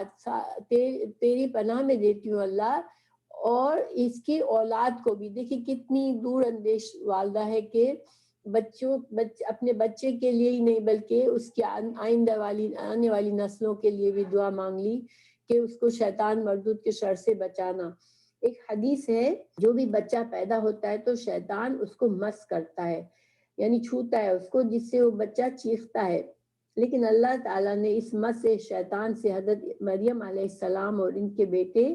S1: تیری پناہ میں دیتی ہوں اللہ، اور اس کی اولاد کو بھی. دیکھیں کتنی دور اندیش والدہ ہے کہ اپنے بچے کے لیے ہی نہیں بلکہ اس کی آنے والی نسلوں کے لیے بھی دعا مانگ لی کہ اس کو شیطان مردود کے شر سے بچانا. ایک حدیث ہے جو بھی بچہ پیدا ہوتا ہے تو شیطان اس کو مس کرتا ہے، یعنی چھوتا ہے اس کو، جس سے وہ بچہ چیختا ہے. لیکن اللہ تعالیٰ نے اس مس شیطان سے حضرت مریم علیہ السلام اور ان کے بیٹے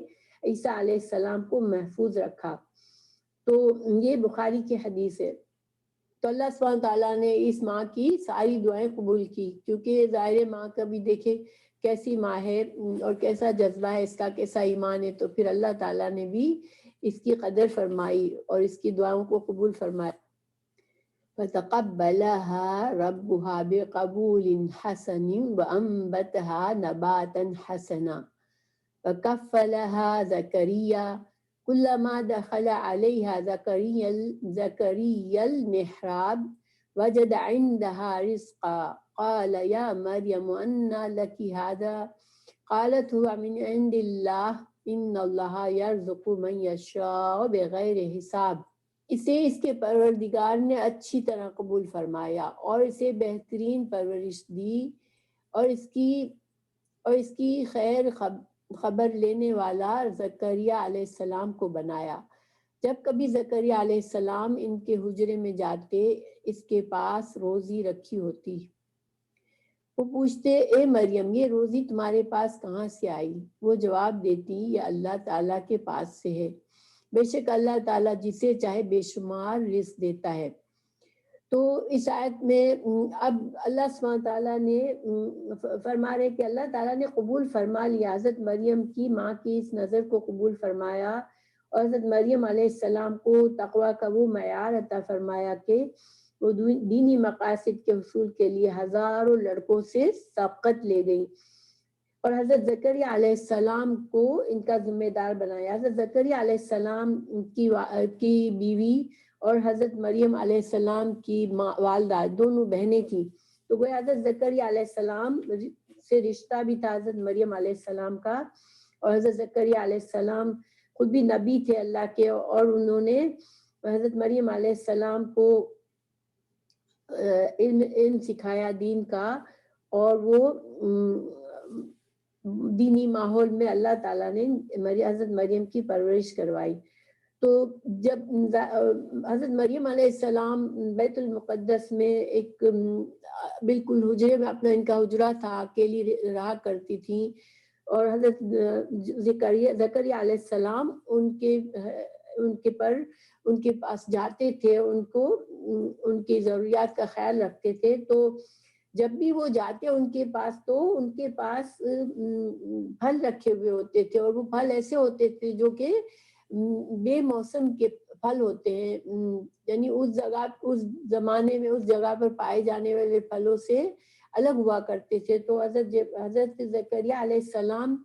S1: عیسیٰ علیہ السلام کو محفوظ رکھا. تو یہ بخاری کی حدیث ہے. تو اللہ سبحانہ تعالیٰ نے اس ماں کی ساری دعائیں قبول کی، کیونکہ ظاہر ماں کا بھی دیکھے کیسی ماں ہے اور کیسا جذبہ ہے اس کا، کیسا ایمان ہے. تو پھر اللہ تعالیٰ نے بھی اس کی قدر فرمائی اور اس کی دعاؤں کو قبول فرمایا. فَتَقَبَّلَهَا رَبُّهَا بِقَبُولٍ حَسَنٍ وَأَنبَتَهَا نَبَاتًا حَسَنًا وَكَفَّلَهَا زَكَرِيَّا كلما دخل عليها زكريا المحراب وجد عندها رزقا قال يا مريم أنى لك هذا قالت هو من عند الله إن الله يرزق من يشاء بغير حساب. اسے اس کے پروردگار نے اچھی طرح قبول فرمایا اور اسے بہترین پرورش دی اور اس کی خیر خبر لینے والا زکریہ علیہ السلام کو بنایا. جب کبھی زکریہ علیہ السلام ان کے حجرے میں جاتے اس کے پاس روزی رکھی ہوتی. وہ پوچھتے اے مریم یہ روزی تمہارے پاس کہاں سے آئی؟ وہ جواب دیتی یہ اللہ تعالیٰ کے پاس سے ہے، بے شک اللہ تعالیٰ جسے چاہے بے شمار رزق دیتا ہے. تو اس آیت میں اب اللہ سبحانہ تعالیٰ نے فرما رہے کہ اللہ تعالیٰ نے قبول فرما لیا حضرت مریم کی ماں کی اس نظر کو قبول فرمایا اور حضرت مریم علیہ السلام کو تقویٰ کا وہ معیار عطا فرمایا کہ وہ دینی مقاصد کے حصول کے لیے ہزاروں لڑکوں سے سبقت لے گئی اور حضرت زکریا علیہ السلام کو ان کا ذمہ دار بنایا. حضرت زکریا علیہ السلام کی بیوی اور حضرت مریم علیہ السلام کی والدہ دونوں بہنیں تھیں. تو وہ حضرت زکریا علیہ السلام سے رشتہ بھی تھا حضرت مریم علیہ السلام کا، اور حضرت زکریا علیہ السلام خود بھی نبی تھے اللہ کے، اور انہوں نے حضرت مریم علیہ السلام کو علم سکھایا دین کا، اور وہ دینی ماحول میں اللہ تعالیٰ نے حضرت مریم کی پرورش کروائی. تو جب حضرت مریم علیہ السلام بیت المقدس میں ایک بالکل حجرے میں اپنا ان کا حجرہ تھا، اکیلی رہا کرتی تھیں، اور حضرت زکریا علیہ السلام ان کے پاس جاتے تھے، ان کی ضروریات کا خیال رکھتے تھے. تو جب بھی وہ جاتے ان کے پاس تو ان کے پاس پھل رکھے ہوئے ہوتے تھے، اور وہ پھل ایسے ہوتے تھے جو کہ بے موسم کے پھل ہوتے ہیں، یعنی اس زمانے میں اس جگہ پر پائے جانے والے پھلوں سے الگ ہوا کرتے تھے. تو حضرت زکریا علیہ السلام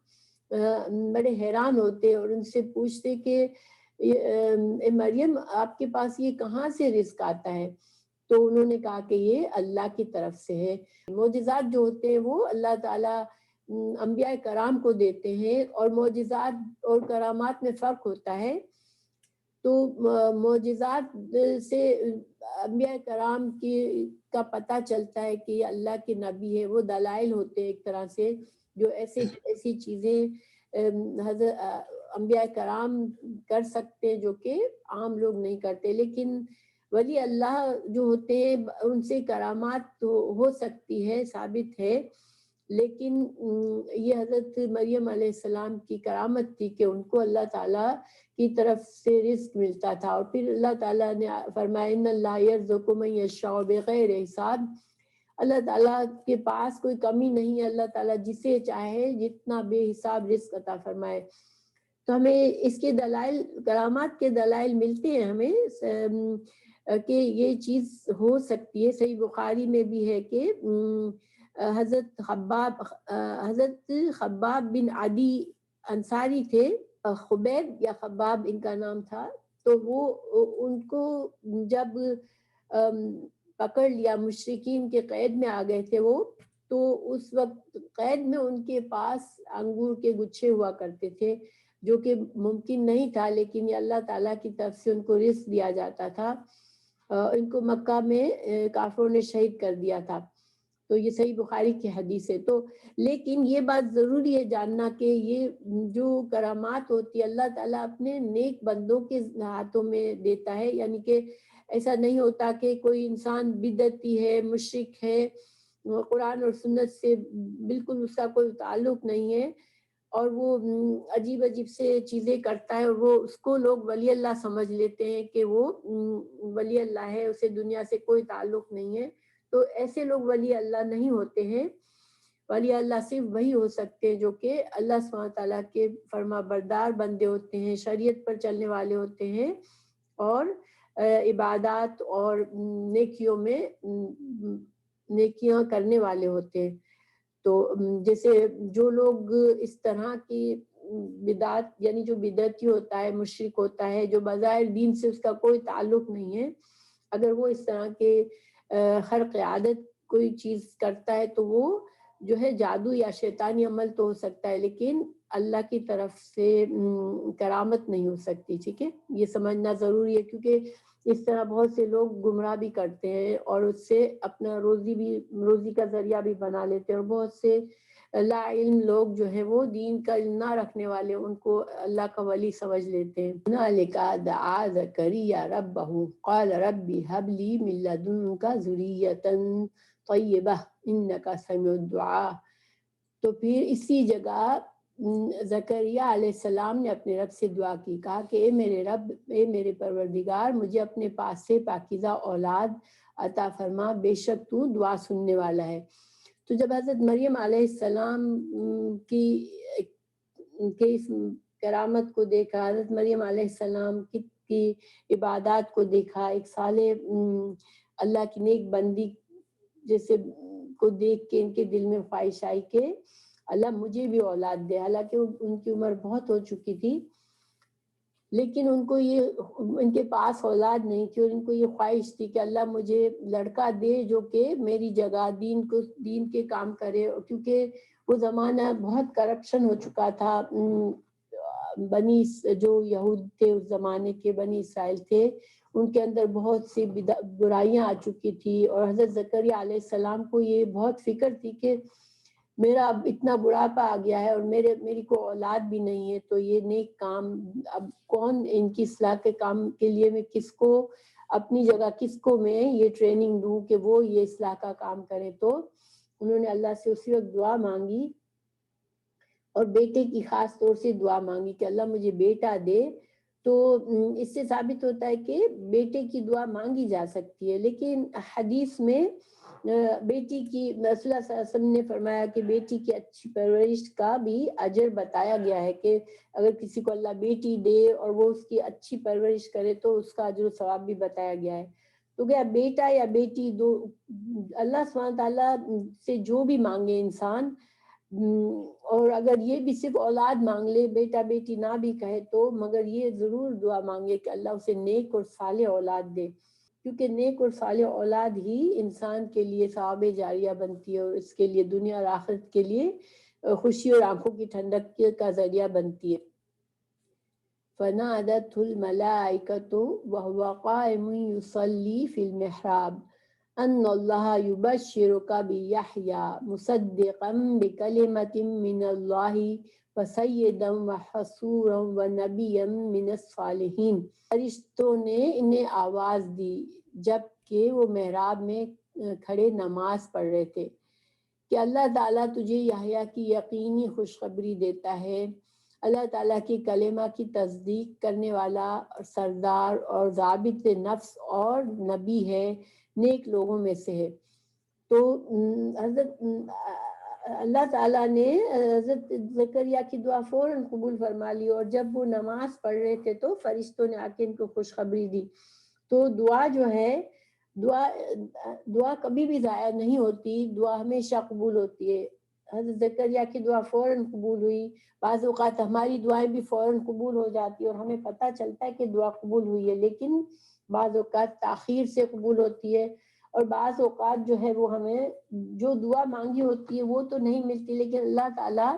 S1: بڑے حیران ہوتے اور ان سے پوچھتے کہ مریم آپ کے پاس یہ کہاں سے رزق آتا ہے؟ تو انہوں نے کہا کہ یہ اللہ کی طرف سے ہے. معجزات جو ہوتے ہیں وہ اللہ تعالیٰ انبیاء کرام کو دیتے ہیں، اور معجزات اور کرامات میں فرق ہوتا ہے۔ تو معجزات سے انبیاء کرام کا پتہ چلتا ہے کہ یہ اللہ کے نبی ہے، وہ دلائل ہوتے ہیں ایک طرح سے، جو ایسی چیزیں حضرت انبیاء کرام کر سکتے ہیں جو کہ عام لوگ نہیں کرتے۔ لیکن ولی اللہ جو ہوتے ہیں ان سے کرامات تو ہو سکتی ہے، ثابت ہے، لیکن یہ حضرت مریم علیہ السلام کی کرامت تھی کہ ان کو اللہ تعالیٰ کی طرف سے رزق ملتا تھا، اور پھر اللہ تعالیٰ نے فرمایا ان اللہ یرزق من یشاء بغیر حساب، اللہ تعالیٰ کے پاس کوئی کمی نہیں ہے، اللہ تعالیٰ جسے چاہے جتنا بے حساب رزق عطا فرمائے۔ تو ہمیں اس کے دلائل، کرامات کے دلائل ملتے ہیں ہمیں کہ یہ چیز ہو سکتی ہے۔ صحیح بخاری میں بھی ہے کہ حضرت خباب بن عدی انصاری تھے، خبیب یا خباب ان کا نام تھا، تو وہ ان کو جب پکڑ لیا، مشرکین کے قید میں آ گئے تھے وہ، تو اس وقت قید میں ان کے پاس انگور کے گچھے ہوا کرتے تھے، جو کہ ممکن نہیں تھا، لیکن یہ اللہ تعالیٰ کی طرف سے ان کو رزق دیا جاتا تھا۔ ان کو مکہ میں کافروں نے شہید کر دیا تھا، تو یہ صحیح بخاری کی حدیث ہے۔ تو لیکن یہ بات ضروری ہے جاننا کہ یہ جو کرامات ہوتی ہے اللہ تعالیٰ اپنے نیک بندوں کے ہاتھوں میں دیتا ہے، یعنی کہ ایسا نہیں ہوتا کہ کوئی انسان بدعتی ہے، مشرک ہے، قرآن اور سنت سے بالکل اس کا کوئی تعلق نہیں ہے، اور وہ عجیب عجیب سے چیزیں کرتا ہے، اور وہ اس کو لوگ ولی اللہ سمجھ لیتے ہیں کہ وہ ولی اللہ ہے، اسے دنیا سے کوئی تعلق نہیں ہے۔ تو ایسے لوگ ولی اللہ نہیں ہوتے ہیں۔ ولی اللہ صرف وہی ہو سکتے ہیں جو کہ اللہ سبحانہ تعالیٰ کے فرما بردار بندے ہوتے ہیں، شریعت پر چلنے والے ہوتے ہیں، اور عبادات اور نیکیوں میں نیکیاں کرنے والے ہوتے ہیں۔ تو جیسے جو لوگ اس طرح کی بدعت، یعنی جو بدعتی ہوتا ہے، مشرک ہوتا ہے، جو بظاہر دین سے اس کا کوئی تعلق نہیں ہے، اگر وہ اس طرح کے خرق عادت کوئی چیز کرتا ہے تو وہ جو ہے جادو یا شیطانی عمل تو ہو سکتا ہے، لیکن اللہ کی طرف سے کرامت نہیں ہو سکتی۔ ٹھیک ہے، یہ سمجھنا ضروری ہے، کیونکہ اس طرح بہت سے لوگ گمراہ بھی کرتے ہیں اور اس سے اپنا روزی کا ذریعہ بھی بنا لیتے ہیں، اور بہت سے لا علم لوگ جو ہے وہ دین کا علم نہ رکھنے والے ان کو اللہ کا ولی سمجھ لیتے ہیں۔ هنالک دعا زکریا ربہ قال رب هب لی من لدنک ذریۃ طیبہ انک سمیع الدعاء۔ تو پھر اسی جگہ زکریا علیہ السلام نے اپنے رب سے دعا کی، کہا کہ اے میرے رب، اے میرے پروردگار، مجھے اپنے پاس سے پاکیزہ اولاد عطا فرما، بے شک تو دعا سننے والا ہے۔ تو جب حضرت مریم علیہ السلام کی اس کرامت کو دیکھا، حضرت مریم علیہ السلام کی عبادات کو دیکھا، ایک صالح اللہ کی نیک بندی جیسے کو دیکھ کے ان کے دل میں خواہش آئی کہ اللہ مجھے بھی اولاد دے، حالانکہ ان کی عمر بہت ہو چکی تھی، لیکن ان کے پاس اولاد نہیں تھی، اور ان کو یہ خواہش تھی کہ اللہ مجھے لڑکا دے جو کہ میری جگہ دین کے کام کرے، کیونکہ وہ زمانہ بہت کرپشن ہو چکا تھا۔ جو یہود تھے اس زمانے کے، بنی اسرائیل تھے، ان کے اندر بہت سی برائیاں آ چکی تھی، اور حضرت زکریا علیہ السلام کو یہ بہت فکر تھی کہ میرا اب اتنا بڑھاپا آ گیا ہے اور میری کو اولاد بھی نہیں ہے، تو یہ نیک کام اب کون ان کی اصلاح کے کام کے لیے میں کس کو اپنی جگہ کس کو میں یہ ٹریننگ دوں کہ وہ یہ اصلاح کا کام کرے۔ تو انہوں نے اللہ سے اسی وقت دعا مانگی، اور بیٹے کی خاص طور سے دعا مانگی کہ اللہ مجھے بیٹا دے۔ تو اس سے ثابت ہوتا ہے کہ بیٹے کی دعا مانگی جا سکتی ہے، لیکن حدیث میں بیٹی کی رسول اللہ صلی اللہ علیہ وسلم نے فرمایا کہ بیٹی کی اچھی پرورش کا بھی اجر بتایا گیا ہے، کہ اگر کسی کو اللہ بیٹی دے اور وہ اس کی اچھی پرورش کرے تو اس کا اجر و ثواب بھی بتایا گیا ہے۔ تو کیا بیٹا یا بیٹی دو، اللہ سبحانہ تعالیٰ سے جو بھی مانگے انسان، اور اگر یہ بھی صرف اولاد مانگ لے، بیٹا بیٹی نہ بھی کہے تو، مگر یہ ضرور دعا مانگے کہ اللہ اسے نیک اور صالح اولاد دے، کیونکہ نیک اور صالح اولاد ہی انسان کے لیے ثواب جاریہ بنتی ہے، اور اس کے لیے دنیا اور آخرت کے لیے خوشی اور آنکھوں کی ٹھنڈک کا ذریعہ بنتی ہے۔ فنادته الملائکۃ وهو قائم یصلی فی المحراب ان اللہ یبشرک بیحییٰ مصدقا بکلمۃ من اللہ وسیدا وحصورا ونبیا من الصالحین۔ فرشتوں نے انہیں آواز دی جبکہ وہ محراب میں کھڑے نماز پڑھ رہے تھے کہ اللہ تعالیٰ تجھے یحییٰ کی یقینی خوشخبری دیتا ہے، اللہ تعالیٰ کی کلمہ کی تصدیق کرنے والا سردار اور ضابط نفس اور نبی ہے، نیک لوگوں میں سے ہے۔ تو حضرت اللہ تعالیٰ نے حضرت زکریا کی دعا فوراً قبول فرما لی، اور جب وہ نماز پڑھ رہے تھے تو فرشتوں نے آ کے ان کو خوشخبری دی۔ تو دعا جو ہے، دعا کبھی بھی ضائع نہیں ہوتی، دعا ہمیشہ قبول ہوتی ہے۔ حضرت زکریا کی دعا فوراً قبول ہوئی۔ بعض اوقات ہماری دعائیں بھی فوراً قبول ہو جاتی ہیں اور ہمیں پتہ چلتا ہے کہ دعا قبول ہوئی ہے، لیکن بعض اوقات تاخیر سے قبول ہوتی ہے، اور بعض اوقات جو ہے وہ ہمیں جو دعا مانگی ہوتی ہے وہ تو نہیں ملتی، لیکن اللہ تعالیٰ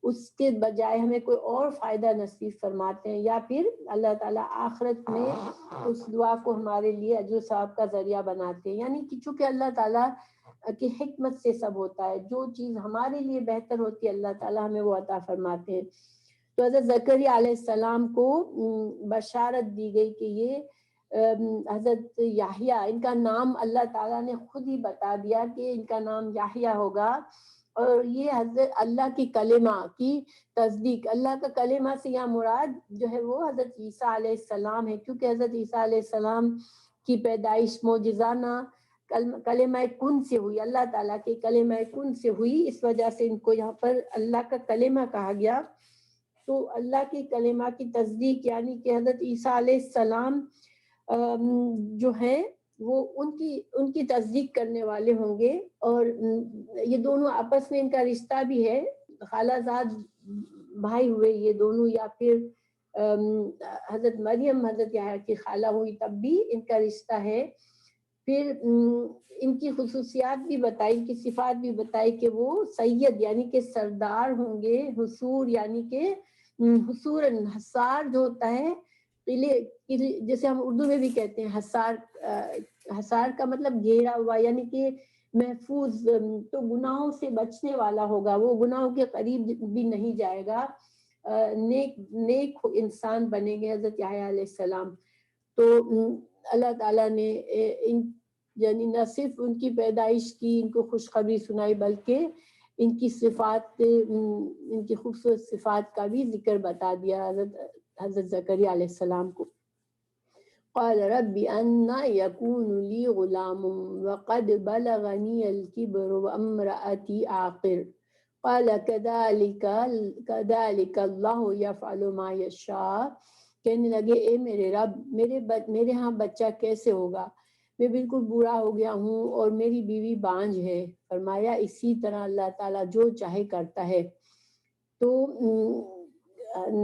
S1: اس کے بجائے ہمیں کوئی اور فائدہ نصیب فرماتے ہیں، یا پھر اللہ تعالیٰ آخرت میں اس دعا کو ہمارے لیے اجر و ثواب کا ذریعہ بناتے ہیں۔ یعنی کہ چونکہ اللہ تعالیٰ کی حکمت سے سب ہوتا ہے، جو چیز ہمارے لیے بہتر ہوتی ہے اللہ تعالیٰ ہمیں وہ عطا فرماتے ہیں۔ تو حضرت زکریا علیہ السلام کو بشارت دی گئی کہ یہ حضرت یحییٰ، ان کا نام اللہ تعالیٰ نے خود ہی بتا دیا کہ ان کا نام یحییٰ ہوگا، اور یہ حضرت اللہ کی کلمہ کی تصدیق، اللہ کا کلمہ سے یہاں مراد جو ہے وہ حضرت عیسیٰ علیہ السلام ہے، کیونکہ حضرت عیسیٰ علیہ السلام کی پیدائش معجزانہ کلمہ کن سے ہوئی، اللہ تعالیٰ کے کلمہ کن سے ہوئی، اس وجہ سے ان کو یہاں پر اللہ کا کلمہ کہا گیا۔ تو اللہ کی کلمہ کی تصدیق یعنی کہ حضرت عیسیٰ علیہ السلام جو ہیں وہ ان کی تصدیق کرنے والے ہوں گے، اور یہ دونوں آپس میں ان کا رشتہ بھی ہے، خالہ زاد بھائی ہوئے یہ دونوں، یا پھر حضرت مریم حضرت یحییٰ کی خالہ ہوئی تب بھی ان کا رشتہ ہے۔ پھر ان کی خصوصیات بھی بتائی، ان کی صفات بھی بتائی کہ وہ سید یعنی کہ سردار ہوں گے، حصور یعنی کہ حصار جو ہوتا ہے قلعے، جیسے ہم اردو میں بھی کہتے ہیں حصار کا مطلب گھیرا ہوا، یعنی کہ محفوظ، تو گناہوں سے بچنے والا ہوگا، وہ گناہوں کے قریب بھی نہیں جائے گا، نیک انسان بنیں گے حضرت یحییٰ علیہ السلام۔ تو اللہ تعالیٰ نے یعنی نہ صرف ان کی پیدائش کی ان کو خوشخبری سنائی، بلکہ ان کی صفات، ان کی خوبصورت صفات کا بھی ذکر بتا دیا حضرت زکریا علیہ السلام کو۔ قال رب انا یکون لی غلام وقد بلغنی الکبر وامرأتی عاقر قال کذلک اللہ یفعل ما یشاء۔ کہنے لگے اے میرے رب، میرے ہاں بچہ کیسے ہوگا، میں بالکل بوڑھا ہو گیا ہوں اور میری بیوی بانجھ ہے۔ فرمایا اسی طرح اللہ تعالیٰ جو چاہے کرتا ہے۔ تو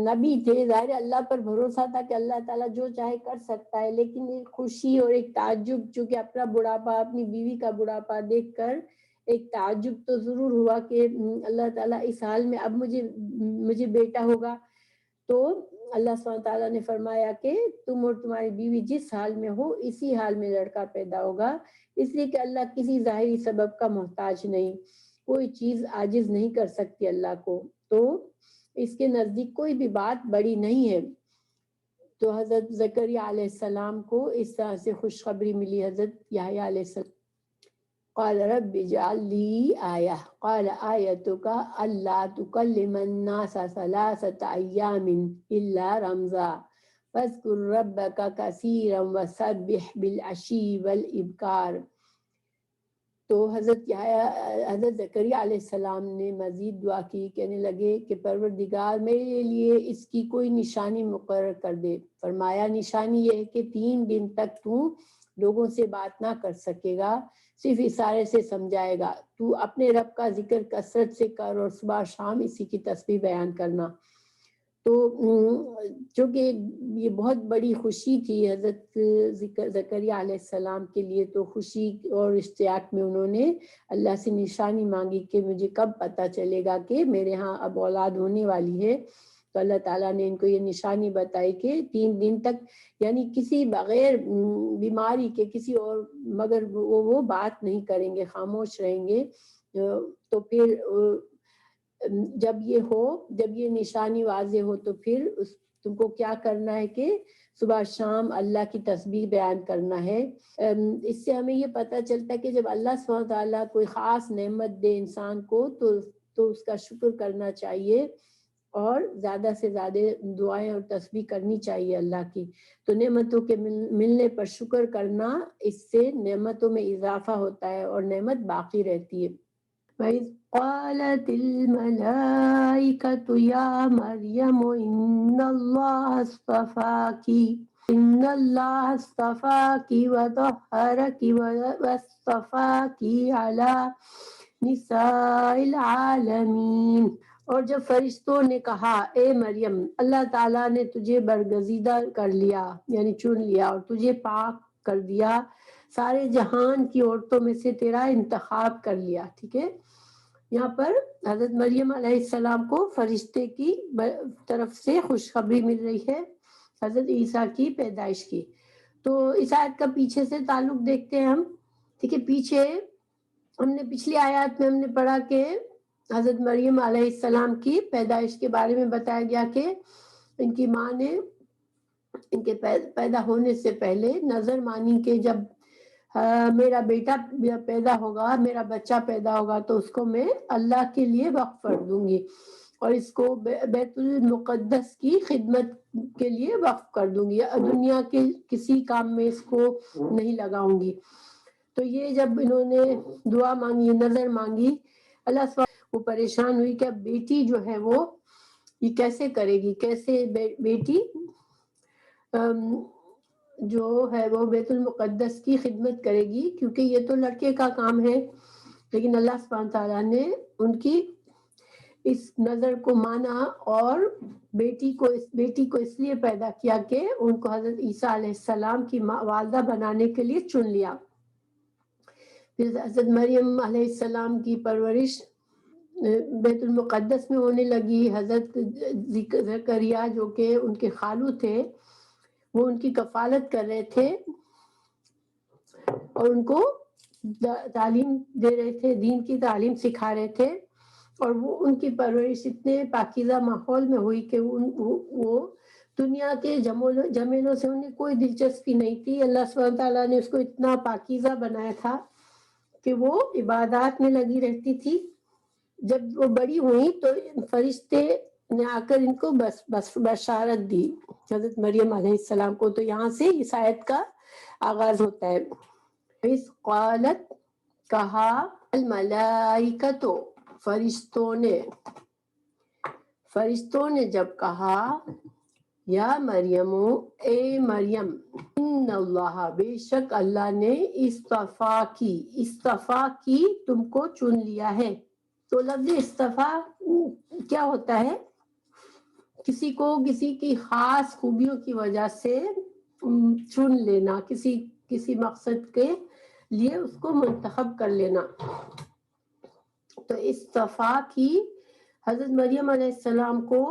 S1: نبی تھے، ظاہر اللہ پر بھروسہ تھا کہ اللہ تعالیٰ جو چاہے کر سکتا ہے، لیکن ایک خوشی اور ایک تعجب، چونکہ اپنا بڑھاپا، اپنی بیوی کا بڑھاپا دیکھ کر ایک تعجب تو ضرور ہوا کہ اللہ تعالیٰ اس حال میں اب مجھے بیٹا ہوگا۔ تو اللہ سبحانہ تعالیٰ نے فرمایا کہ تم اور تمہاری بیوی جس حال میں ہو اسی حال میں لڑکا پیدا ہوگا، اس لیے کہ اللہ کسی ظاہری سبب کا محتاج نہیں، کوئی چیز عاجز نہیں کر سکتی اللہ کو، تو اس کے نزدیک کوئی بھی بات بڑی نہیں ہے۔ تو حضرت زکریا علیہ السلام کو اس طرح سے خوشخبری ملی حضرت یحییٰ علیہ السلام۔ قال رب اجعل لي آية قال آيتك ألا تكلم الناس 3 أيام إلا رمزا واذكر ربك كثيرا وسبح بالعشي والإبكار۔ تو حضرت زکریا علیہ السلام نے مزید دعا کی، کہنے لگے کہ پروردگار میرے لیے اس کی کوئی نشانی مقرر کر دے۔ فرمایا نشانی یہ ہے کہ 3 دن تک تو لوگوں سے بات نہ کر سکے گا، صرف اشارے سے سمجھائے گا، تو اپنے رب کا ذکر کثرت سے کر اور صبح شام اسی کی تسبیح بیان کرنا۔ تو چونکہ یہ بہت بڑی خوشی تھی حضرت زکریا علیہ السلام کے لیے، تو خوشی اور اشتیاق میں انہوں نے اللہ سے نشانی مانگی کہ مجھے کب پتہ چلے گا کہ میرے ہاں اب اولاد ہونے والی ہے. تو اللہ تعالیٰ نے ان کو یہ نشانی بتائی کہ 3 دن تک، یعنی کسی بغیر بیماری کے کسی اور، مگر وہ بات نہیں کریں گے، خاموش رہیں گے. تو پھر جب یہ نشانی واضح ہو تو پھر تم کو کیا کرنا ہے کہ صبح شام اللہ کی تسبیح بیان کرنا ہے. اس سے ہمیں یہ پتہ چلتا ہے کہ جب اللہ سبحانہ تعالیٰ کوئی خاص نعمت دے انسان کو تو اس کا شکر کرنا چاہیے، اور زیادہ سے زیادہ دعائیں اور تسبیح کرنی چاہیے اللہ کی. تو نعمتوں کے ملنے پر شکر کرنا، اس سے نعمتوں میں اضافہ ہوتا ہے اور نعمت باقی رہتی ہے. وَإِذْ قَالَتِ الْمَلَائِكَةُ يَا مَرْيَمُ إِنَّ اللَّهَ اصْطَفَاكِ وَطَهَّرَكِ وَاصْطَفَاكِ عَلَى نِسَاءِ الْعَالَمِينَ. اور جب فرشتوں نے کہا اے مریم، اللہ تعالیٰ نے تجھے برگزیدہ کر لیا، یعنی چن لیا، اور تجھے پاک کر دیا، سارے جہان کی عورتوں میں سے تیرا انتخاب کر لیا. ٹھیک ہے، یہاں پر حضرت مریم علیہ السلام کو فرشتے کی طرف سے خوشخبری مل رہی ہے حضرت عیسیٰ کی پیدائش کی. تو اس آیت کا پیچھے سے تعلق دیکھتے ہیں ہم. ٹھیک ہے، پیچھے ہم نے پچھلی آیات میں ہم نے پڑھا کہ حضرت مریم علیہ السلام کی پیدائش کے بارے میں بتایا گیا کہ ان کی ماں نے ان کے پیدا ہونے سے پہلے نظر مانی کہ جب میرا بیٹا پیدا ہوگا، میرا بچہ پیدا ہوگا، تو اس کو میں اللہ کے لیے وقف کر دوں گی، اور اس کو بیت المقدس کی خدمت کے لیے وقف کر دوں گی، دنیا کے کسی کام میں اس کو نہیں لگاؤں گی. تو یہ جب انہوں نے دعا مانگی، نظر مانگی، اللہ وہ پریشان ہوئی کہ اب بیٹی جو ہے وہ یہ کیسے کرے گی، کیسے بیٹی جو ہے وہ بیت المقدس کی خدمت کرے گی، کیونکہ یہ تو لڑکے کا کام ہے. لیکن اللہ سبحانہ تعالیٰ نے ان کی اس نظر کو مانا، اور بیٹی کو اس لیے پیدا کیا کہ ان کو حضرت عیسیٰ علیہ السلام کی والدہ بنانے کے لیے چن لیا. پھر حضرت مریم علیہ السلام کی پرورش بیت المقدس میں ہونے لگی. حضرت زکریا جو کہ ان کے خالو تھے، وہ ان کی کفالت کر رہے تھے اور ان کو تعلیم دے رہے تھے، دین کی تعلیم سکھا رہے تھے، اور وہ ان کی پرورش اتنے پاکیزہ ماحول میں ہوئی کہ وہ دنیا کے جمیلوں سے انہیں کوئی دلچسپی نہیں تھی. اللہ سبحانہ تعالیٰ نے اس کو اتنا پاکیزہ بنایا تھا کہ وہ عبادات میں لگی رہتی تھی. جب وہ بڑی ہوئی تو فرشتے نے آ کر ان کو بس بشارت دی حضرت مریم علیہ السلام کو. تو یہاں سے اس آیت کا آغاز ہوتا ہے. اس قالت کہا الملائکۃ فرشتوں نے جب کہا یا مریم اے مریم، ان اللہ بے شک اللہ نے اصطفا کی تم کو چن لیا ہے. تو لفظ اصطفا کیا ہوتا ہے؟ کسی کو کسی کی خاص خوبیوں کی وجہ سے چن لینا، کسی مقصد کے لیے اس کو منتخب کر لینا. تو اصطفا کی حضرت مریم علیہ السلام کو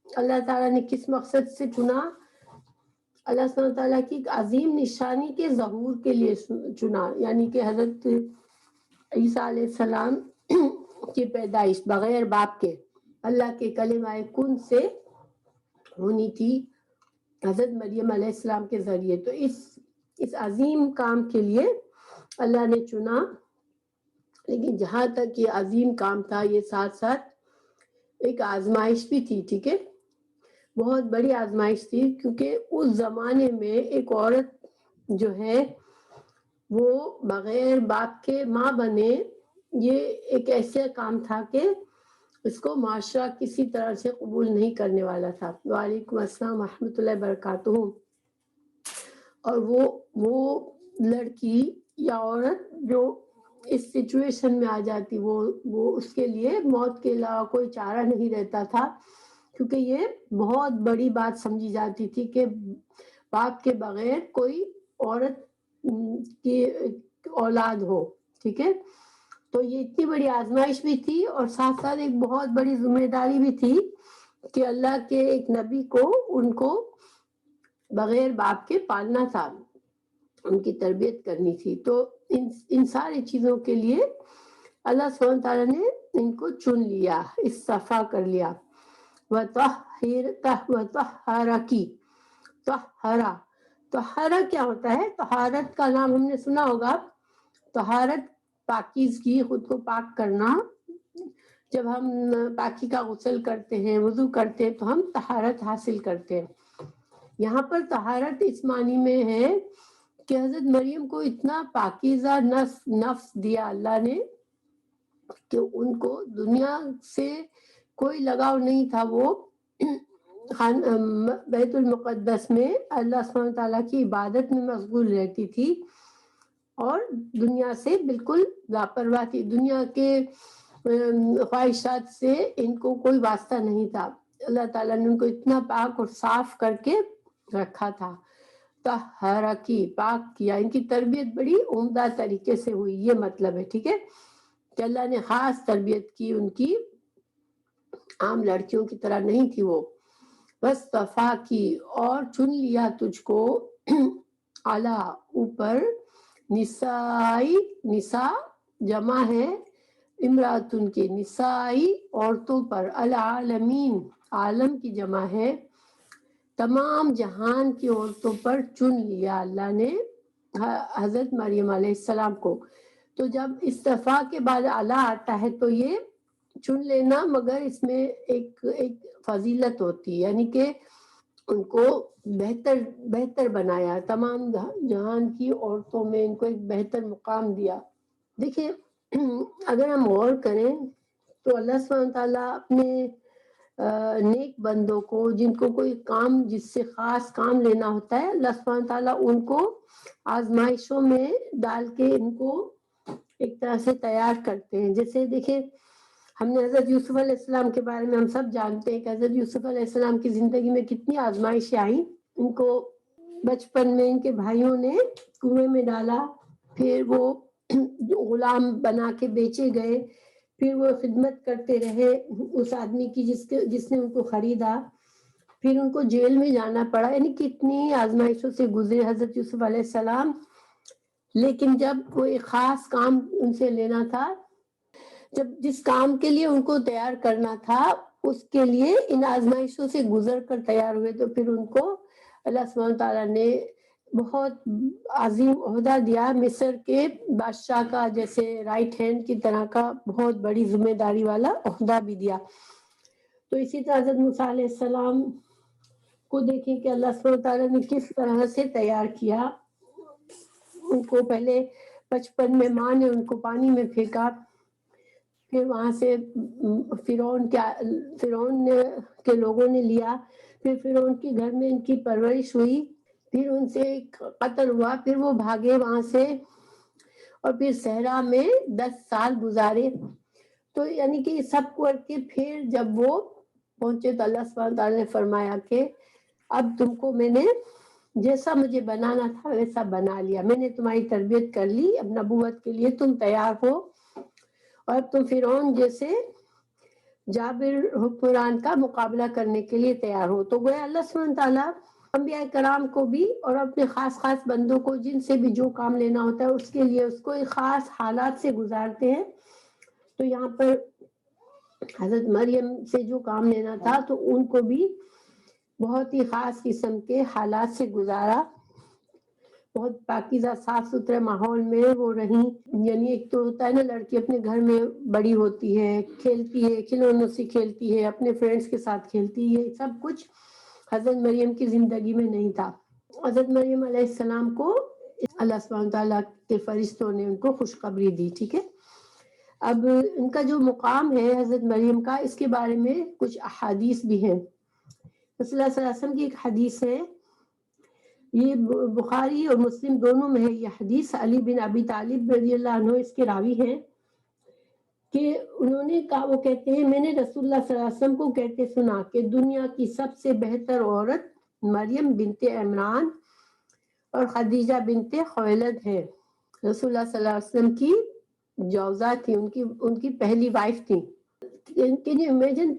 S1: اللہ تعالیٰ نے کس مقصد سے چنا؟ اللہ سبحانہ تعالیٰ کی عظیم نشانی کے ظہور کے لیے چنا، یعنی کہ حضرت عیسیٰ علیہ السلام کی پیدائش بغیر باپ کے اللہ کے کلمہ کن سے ہونی تھی حضرت مریم علیہ السلام کے ذریعے. تو اس عظیم کام کے لیے اللہ نے چنا. لیکن جہاں تک یہ عظیم کام تھا، یہ ساتھ ساتھ ایک آزمائش بھی تھی. ٹھیک ہے، بہت بڑی آزمائش تھی، کیونکہ اس زمانے میں ایک عورت جو ہے وہ بغیر باپ کے ماں بنے، یہ ایک ایسا کام تھا کہ اس کو معاشرہ کسی طرح سے قبول نہیں کرنے والا تھا. وعلیکم السلام ورحمۃ اللہ وبرکاتہ. اور وہ لڑکی یا عورت جو اس سچویشن میں آ جاتی، وہ اس کے لیے موت کے علاوہ کوئی چارہ نہیں رہتا تھا، کیونکہ یہ بہت بڑی بات سمجھی جاتی تھی کہ باپ کے بغیر کوئی عورت کی اولاد ہو، ٹھیک ہے. تو یہ اتنی بڑی آزمائش بھی تھی اور ساتھ ساتھ ایک بہت بڑی ذمہ داری بھی تھی کہ اللہ کے ایک نبی کو ان کو بغیر باپ کے پالنا تھا، ان کی تربیت کرنی تھی. تو ان ساری چیزوں کے لیے اللہ سبحانہ تعالیٰ نے ان کو چن لیا، اصطفیٰ کر لیا. وَطَهَّرَ کی طہرا، طہرا کیا ہوتا ہے؟ طہارت کا نام ہم نے سنا ہوگا. طہارت پاکیزگی، خود کو پاک کرنا. جب ہم پاکی کا غسل کرتے ہیں، وضو کرتے ہیں تو ہم طہارت حاصل کرتے ہیں. یہاں پر طہارت اس معنی میں ہے کہ حضرت مریم کو اتنا پاکیزہ نفس دیا اللہ نے کہ ان کو دنیا سے کوئی لگاؤ نہیں تھا. وہ بیت المقدس میں اللہ سبحانہ تعالیٰ کی عبادت میں مشغول رہتی تھی اور دنیا سے بالکل لاپرواہ تھی. دنیا کے خواہشات سے ان کو کوئی واسطہ نہیں تھا. اللہ تعالیٰ نے ان کو اتنا پاک اور صاف کر کے رکھا تھا. طہارا کی، پاک کیا. ان کی تربیت بڑی عمدہ طریقے سے ہوئی، یہ مطلب ہے، ٹھیک ہے، کہ اللہ نے خاص تربیت کی ان کی، عام لڑکیوں کی طرح نہیں تھی وہ. بس صفا کی، اور چن لیا تجھ کو، اعلیٰ اوپر، نسائی، نساء جمع ہے امراتن کے، نسائی عورتوں پر، العالمین عالم کی جمع ہے، تمام جہان کی عورتوں پر چن لیا اللہ نے حضرت مریم علیہ السلام کو. تو جب استفاء کے بعد اعلیٰ آتا ہے تو یہ چن لینا، مگر اس میں ایک فضیلت ہوتی ہے، یعنی کہ ان کو بہتر بنایا، تمام جہان کی عورتوں میں ان کو ایک بہتر مقام دیا. دیکھیں اگر ہم غور کریں تو اللہ سبحانہ تعالیٰ اپنے نیک بندوں کو، جن کو کوئی کام، جس سے خاص کام لینا ہوتا ہے، اللہ سبحانہ تعالیٰ ان کو آزمائشوں میں ڈال کے ان کو ایک طرح سے تیار کرتے ہیں. جیسے دیکھیں ہم نے حضرت یوسف علیہ السلام کے بارے میں ہم سب جانتے ہیں کہ حضرت یوسف علیہ السلام کی زندگی میں کتنی آزمائشیں آئیں. ان کو بچپن میں ان کے بھائیوں نے کنویں میں ڈالا، پھر وہ غلام بنا کے بیچے گئے، پھر وہ خدمت کرتے رہے اس آدمی کی جس نے ان کو خریدا، پھر ان کو جیل میں جانا پڑا. یعنی کتنی آزمائشوں سے گزرے حضرت یوسف علیہ السلام. لیکن جب کوئی خاص کام ان سے لینا تھا، جب جس کام کے لیے ان کو تیار کرنا تھا، اس کے لیے ان آزمائشوں سے گزر کر تیار ہوئے، تو پھر ان کو اللہ سبحانہ تعالیٰ نے بہت عظیم عہدہ دیا، مصر کے بادشاہ کا جیسے رائٹ ہینڈ کی طرح کا بہت بڑی ذمہ داری والا عہدہ بھی دیا. تو اسی طرح حضرت موسیٰ علیہ السلام کو دیکھیں کہ اللہ سبحانہ تعالیٰ نے کس طرح سے تیار کیا. ان کو پہلے بچپن میں ماں نے ان کو پانی میں پھینکا، پھر وہاں سے فرعون کے لوگوں نے لیا، پھر فرعون کے گھر میں ان کی پرورش ہوئی، پھر ان سے قتل ہوا، پھر وہ بھاگے وہاں سے، اور پھر صحرا میں 10 سال گزارے. تو یعنی کہ سب کر کے پھر جب وہ پہنچے تو اللہ سبحانہ تعالیٰ نے فرمایا کہ اب تم کو میں نے جیسا مجھے بنانا تھا ویسا بنا لیا، میں نے تمہاری تربیت کر لی، اب نبوت کے لیے تم تیار ہو، اور اب تم فرعون جیسے جابر حکمران کا مقابلہ کرنے کے لیے تیار ہو. تو گویا اللہ سبحانہ تعالیٰ انبیاء کرام کو بھی اور اپنے خاص بندوں کو جن سے بھی جو کام لینا ہوتا ہے اس کے لیے اس کو ایک خاص حالات سے گزارتے ہیں. تو یہاں پر حضرت مریم سے جو کام لینا تھا تو ان کو بھی بہت ہی خاص قسم کے حالات سے گزارا، بہت پاکیزہ صاف ستھرے ماحول میں وہ رہیں. یعنی ایک تو ہوتا ہے نا لڑکی اپنے گھر میں بڑی ہوتی ہے، کھیلتی ہے، کھلونوں سے کھیلتی ہے، اپنے فرینڈس کے ساتھ کھیلتی ہے، سب کچھ حضرت مریم کی زندگی میں نہیں تھا. حضرت مریم علیہ السلام کو اللہ سبحانہ تعالیٰ کے فرشتوں نے ان کو خوشخبری دی. ٹھیک ہے، اب ان کا جو مقام ہے حضرت مریم کا، اس کے بارے میں کچھ احادیث بھی ہیں. رسول اللہ صلی اللہ علیہ وسلم کی ایک حدیث ہے، یہ بخاری اور مسلم دونوں میں ہے یہ حدیث. علی بن ابی طالب رضی اللہ عنہ اس کے راوی ہیں. کہ انہوں نے کہا، وہ کہتے ہیں میں نے رسول اللہ صلی اللہ علیہ وسلم کو کہتے سنا کہ دنیا کی سب سے بہتر عورت مریم بنت عمران اور خدیجہ بنت خویلد ہے. رسول اللہ صلی اللہ علیہ وسلم کی جوزا تھی، ان کی پہلی وائف تھی. کین یو امیجن،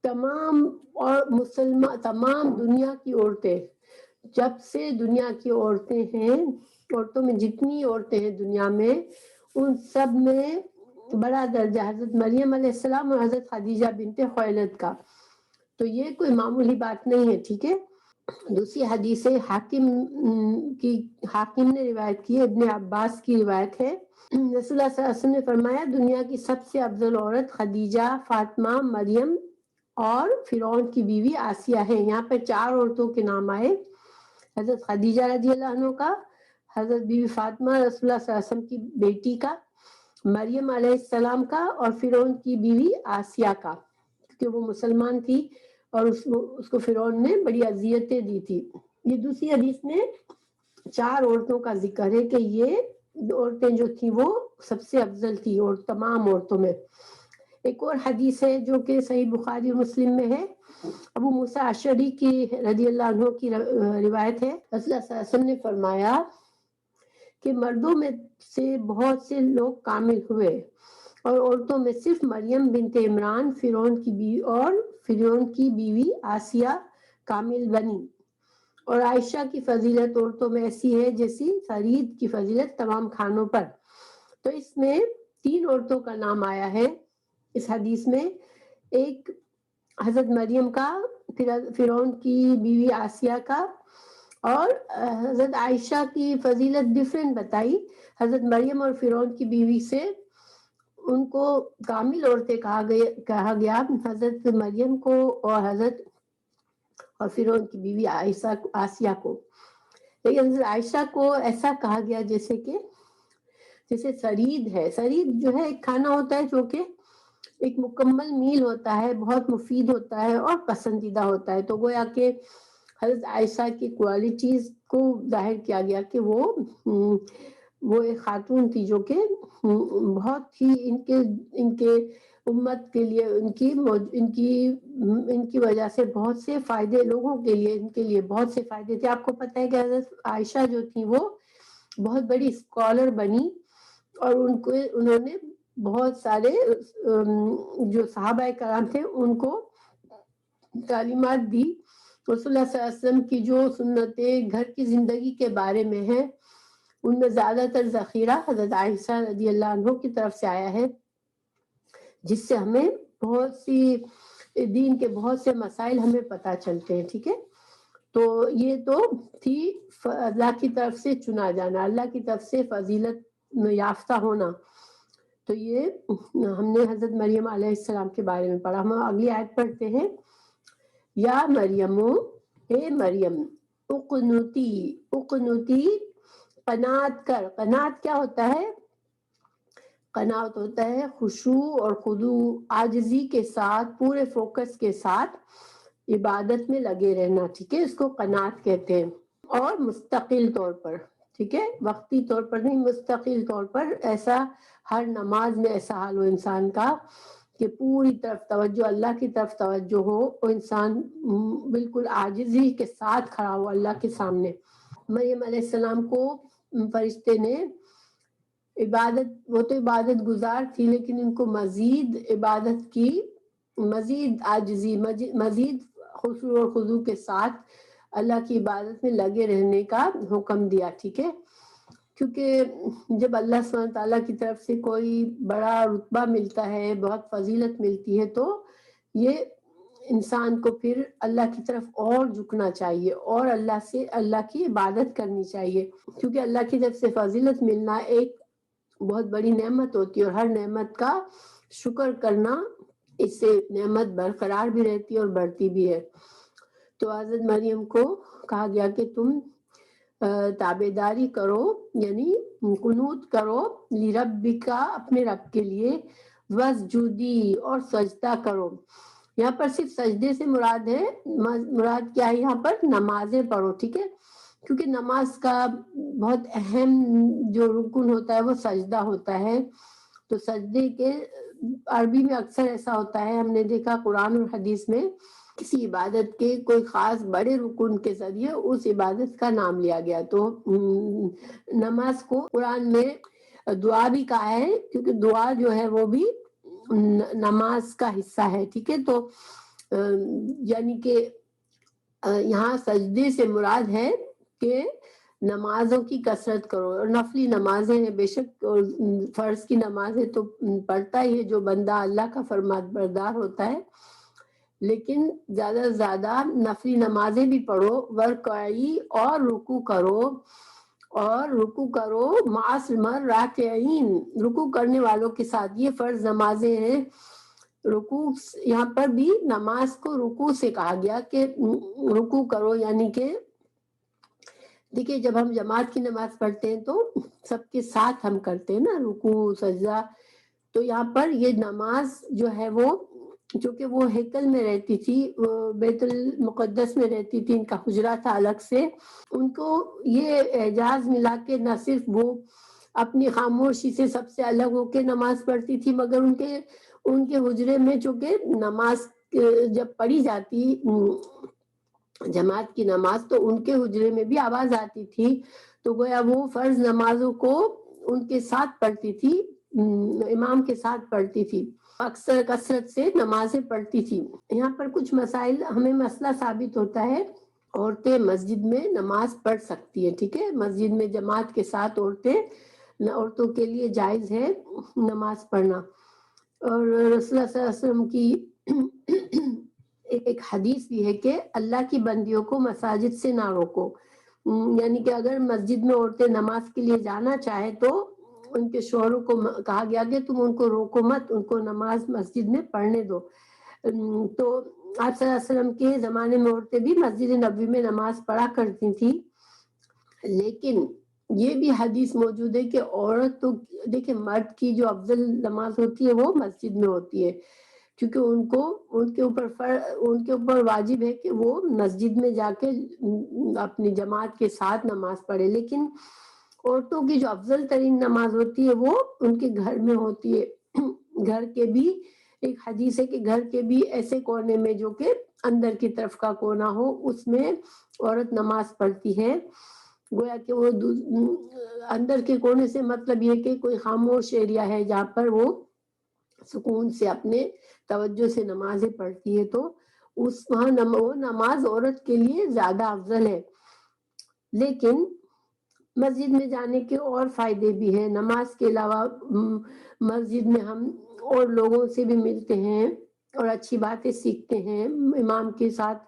S1: تمام اور مسلمان، تمام دنیا کی عورتیں، جب سے دنیا کی عورتیں ہیں، عورتوں میں جتنی عورتیں ہیں دنیا میں، ان سب میں بڑا درجہ حضرت مریم علیہ السلام اور حضرت خدیجہ بنت خویلد کا. تو یہ کوئی معمولی بات نہیں ہے، ٹھیک ہے. دوسری حدیث حاکم نے روایت کی ہے، ابن عباس کی روایت ہے. رسول اللہ صلی اللہ علیہ وسلم نے فرمایا دنیا کی سب سے افضل عورت خدیجہ، فاطمہ، مریم اور فرعون کی بیوی آسیہ ہے. یہاں پہ 4 عورتوں کے نام آئے، حضرت خدیجہ رضی اللہ عنہ کا، حضرت بیوی فاطمہ رسول اللہ صلی اللہ علیہ وسلم کی بیٹی کا، مریم علیہ السلام کا، اور فرعون کی بیوی آسیہ کا، کیونکہ وہ مسلمان تھی اور اس کو فرعون نے بڑی اذیتیں دی تھی. یہ دوسری حدیث میں 4 عورتوں کا ذکر ہے کہ یہ عورتیں جو تھیں وہ سب سے افضل تھی اور تمام عورتوں میں. ایک اور حدیث ہے جو کہ صحیح بخاری اور مسلم میں ہے، ابو موسیٰ اشعری کی رضی اللہ عنہ کی روایت ہے. رسول اللہ صلی اللہ علیہ وسلم نے فرمایا کہ مردوں میں سے بہت سے لوگ کامل ہوئے اور عورتوں میں صرف مریم بنت عمران فرعون کی بیوی اور فرعون کی بیوی آسیہ کامل بنی. اور عائشہ کی فضیلت عورتوں میں ایسی ہے جیسی فرید کی فضیلت تمام کھانوں پر. تو اس میں 3 عورتوں کا نام آیا ہے اس حدیث میں، ایک حضرت مریم کا، پھر فرعون کی بیوی آسیہ کا، اور حضرت عائشہ کی فضیلت ڈیفرنٹ بتائی. حضرت مریم اور فرعون کی بیوی سے ان کو کامل عورتیں کہا گیا، حضرت مریم کو اور فرعون کی بیوی آسیہ کو. لیکن حضرت عائشہ کو ایسا کہا گیا جیسے سرید ہے. سرید جو ہے ایک کھانا ہوتا ہے جو کہ ایک مکمل میل ہوتا ہے، بہت مفید ہوتا ہے اور پسندیدہ ہوتا ہے. تو گویا کہ حضرت عائشہ کی کوالٹیز کو ظاہر کیا گیا کہ وہ ایک خاتون تھی جو کہ بہت ہی ان کے امت کے لیے ان کی وجہ سے بہت سے فائدے لوگوں کے لیے، ان کے لیے بہت سے فائدے تھے. آپ کو پتہ ہے کہ حضرت عائشہ جو تھی وہ بہت بڑی اسکالر بنی اور انہوں نے بہت سارے جو صحابہ کرام تھے ان کو تعلیمات دی. رسول اللہ صلی اللہ علیہ وسلم کی جو سنتیں گھر کی زندگی کے بارے میں ہیں ان میں زیادہ تر ذخیرہ حضرت عائشہ رضی اللہ عنہ کی طرف سے آیا ہے، جس سے ہمیں بہت سی دین کے بہت سے مسائل ہمیں پتہ چلتے ہیں. ٹھیک ہے، تو یہ تو تھی اللہ کی طرف سے چنا جانا، اللہ کی طرف سے فضیلت یافتہ ہونا. تو یہ ہم نے حضرت مریم علیہ السلام کے بارے میں پڑھا. ہم اگلی آیت پڑھتے ہیں. یا مریم، اے مریم، اقنوتی قناعت کر. قناعت کیا ہوتا ہے؟ قناعت ہوتا ہے خشوع اور خضوع، عاجزی کے ساتھ، پورے فوکس کے ساتھ عبادت میں لگے رہنا. ٹھیک ہے، اس کو قناعت کہتے ہیں. اور مستقل طور پر، ٹھیک ہے، وقتی طور پر نہیں، مستقل طور پر. ایسا ہر نماز میں ایسا حال ہو انسان کا کہ پوری طرف توجہ اللہ کی طرف توجہ ہو، وہ انسان بالکل عاجزی کے ساتھ کھڑا ہو اللہ کے سامنے. مریم علیہ السلام کو فرشتے نے وہ تو عبادت گزار تھی لیکن ان کو مزید عبادت کی، مزید عاجزی، مزید خشوع اور خضوع کے ساتھ اللہ کی عبادت میں لگے رہنے کا حکم دیا. ٹھیک ہے، کیونکہ جب اللہ سبحانہ تعالیٰ کی طرف سے کوئی بڑا رتبہ ملتا ہے، بہت فضیلت ملتی ہے، تو یہ انسان کو پھر اللہ کی طرف اور جھکنا چاہیے اور اللہ کی عبادت کرنی چاہیے. کیونکہ اللہ کی طرف سے فضیلت ملنا ایک بہت بڑی نعمت ہوتی ہے اور ہر نعمت کا شکر کرنا، اس سے نعمت برقرار بھی رہتی ہے اور بڑھتی بھی ہے. تو حضرت مریم کو کہا گیا کہ تم تابعداری کرو، یعنی قنوت کرو لربکا، اپنے رب کے لیے، واسجدی، اور سجدہ کرو. یہاں پر صرف سجدے سے مراد کیا ہے؟ یہاں پر نمازیں پڑھو. ٹھیک ہے، کیونکہ نماز کا بہت اہم جو رکن ہوتا ہے وہ سجدہ ہوتا ہے. تو سجدے کے عربی میں اکثر ایسا ہوتا ہے، ہم نے دیکھا قرآن اور حدیث میں کسی عبادت کے کوئی خاص بڑے رکن کے ذریعے اس عبادت کا نام لیا گیا. تو نماز کو قرآن میں دعا بھی کہا ہے، کیونکہ دعا جو ہے وہ بھی نماز کا حصہ ہے. ٹھیک ہے، تو یعنی کہ یہاں سجدے سے مراد ہے کہ نمازوں کی کثرت کرو، اور نفلی نمازیں ہیں بے شک، اور فرض کی نمازیں تو پڑھتا ہی ہے جو بندہ اللہ کا فرمان بردار ہوتا ہے، لیکن زیادہ سے زیادہ نفلی نمازیں بھی پڑھو، ورکعی اور رکوع کرو معاصمر راکعین، رکوع کرنے والوں کے ساتھ. یہ فرض نمازیں ہیں. رکوع یہاں پر بھی نماز کو رکوع سے کہا گیا کہ رکوع کرو، یعنی کہ دیکھیے جب ہم جماعت کی نماز پڑھتے ہیں تو سب کے ساتھ ہم کرتے ہیں نا رکوع سجدہ. تو یہاں پر یہ نماز جو ہے وہ چونکہ وہ ہیکل میں رہتی تھی، بیت المقدس میں رہتی تھی، ان کا حجرہ تھا الگ سے، ان کو یہ اعزاز ملا کہ نہ صرف وہ اپنی خاموشی سے سب سے الگ ہو کے نماز پڑھتی تھی، مگر ان کے حجرے میں چونکہ نماز جب پڑھی جاتی جماعت کی نماز تو ان کے حجرے میں بھی آواز آتی تھی، تو گویا وہ فرض نمازوں کو ان کے ساتھ پڑھتی تھی، امام کے ساتھ پڑھتی تھی، اکثر کثرت سے نمازیں پڑھتی تھی. یہاں پر کچھ مسائل ہمیں مسئلہ ثابت ہوتا ہے. عورتیں مسجد میں نماز پڑھ سکتی ہیں. ٹھیک ہے، مسجد میں جماعت کے ساتھ عورتوں کے لیے جائز ہے نماز پڑھنا. اور رسول اللہ صلی اللہ علیہ وسلم کی ایک حدیث بھی ہے کہ اللہ کی بندیوں کو مساجد سے نہ روکو، یعنی کہ اگر مسجد میں عورتیں نماز کے لیے جانا چاہے تو ان کے شوہروں کو کہا گیا کہ تم ان کو روکو مت، ان کو نماز مسجد میں پڑھنے دو. تو آپ صلی اللہ علیہ وسلم کے زمانے میں عورتیں بھی مسجد نبوی میں نماز پڑھا کرتی تھی، لیکن یہ بھی حدیث موجود ہے کہ عورت تو دیکھیں مرد کی جو افضل نماز ہوتی ہے وہ مسجد میں ہوتی ہے، کیونکہ ان کے اوپر واجب ہے کہ وہ مسجد میں جا کے اپنی جماعت کے ساتھ نماز پڑھے. لیکن عورتوں کی جو افضل ترین نماز ہوتی ہے وہ ان کے گھر میں ہوتی ہے. گھر کے بھی ایک حدیث ہے کہ گھر کے بھی ایسے کونے میں جو کہ اندر کی طرف کا کونا ہو اس میں عورت نماز پڑھتی ہے. گویا کہ وہ اندر کے کونے سے مطلب یہ کہ کوئی خاموش ایریا ہے جہاں پر وہ سکون سے اپنے توجہ سے نمازیں پڑھتی ہے، تو وہاں وہ نماز عورت کے لیے زیادہ افضل ہے. لیکن مسجد میں جانے کے اور فائدے بھی ہیں. نماز کے علاوہ مسجد میں ہم اور لوگوں سے بھی ملتے ہیں اور اچھی باتیں سیکھتے ہیں. امام کے ساتھ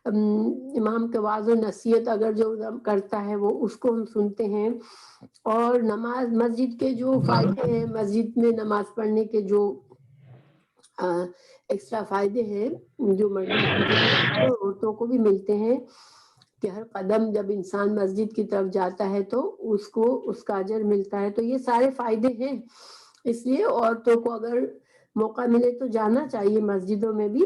S1: امام کے وعظ و نصیحت اگر جو کرتا ہے وہ اس کو ہم سنتے ہیں. اور نماز مسجد کے جو فائدے ہیں، مسجد میں نماز پڑھنے کے جو ایکسٹرا فائدے ہیں جو عورتوں کو بھی ملتے ہیں کہ ہر قدم جب انسان مسجد کی طرف جاتا ہے تو اس کو اس کا اجر ملتا ہے. تو یہ سارے فائدے ہیں، اس لیے عورتوں کو اگر موقع ملے تو جانا چاہیے مسجدوں میں بھی،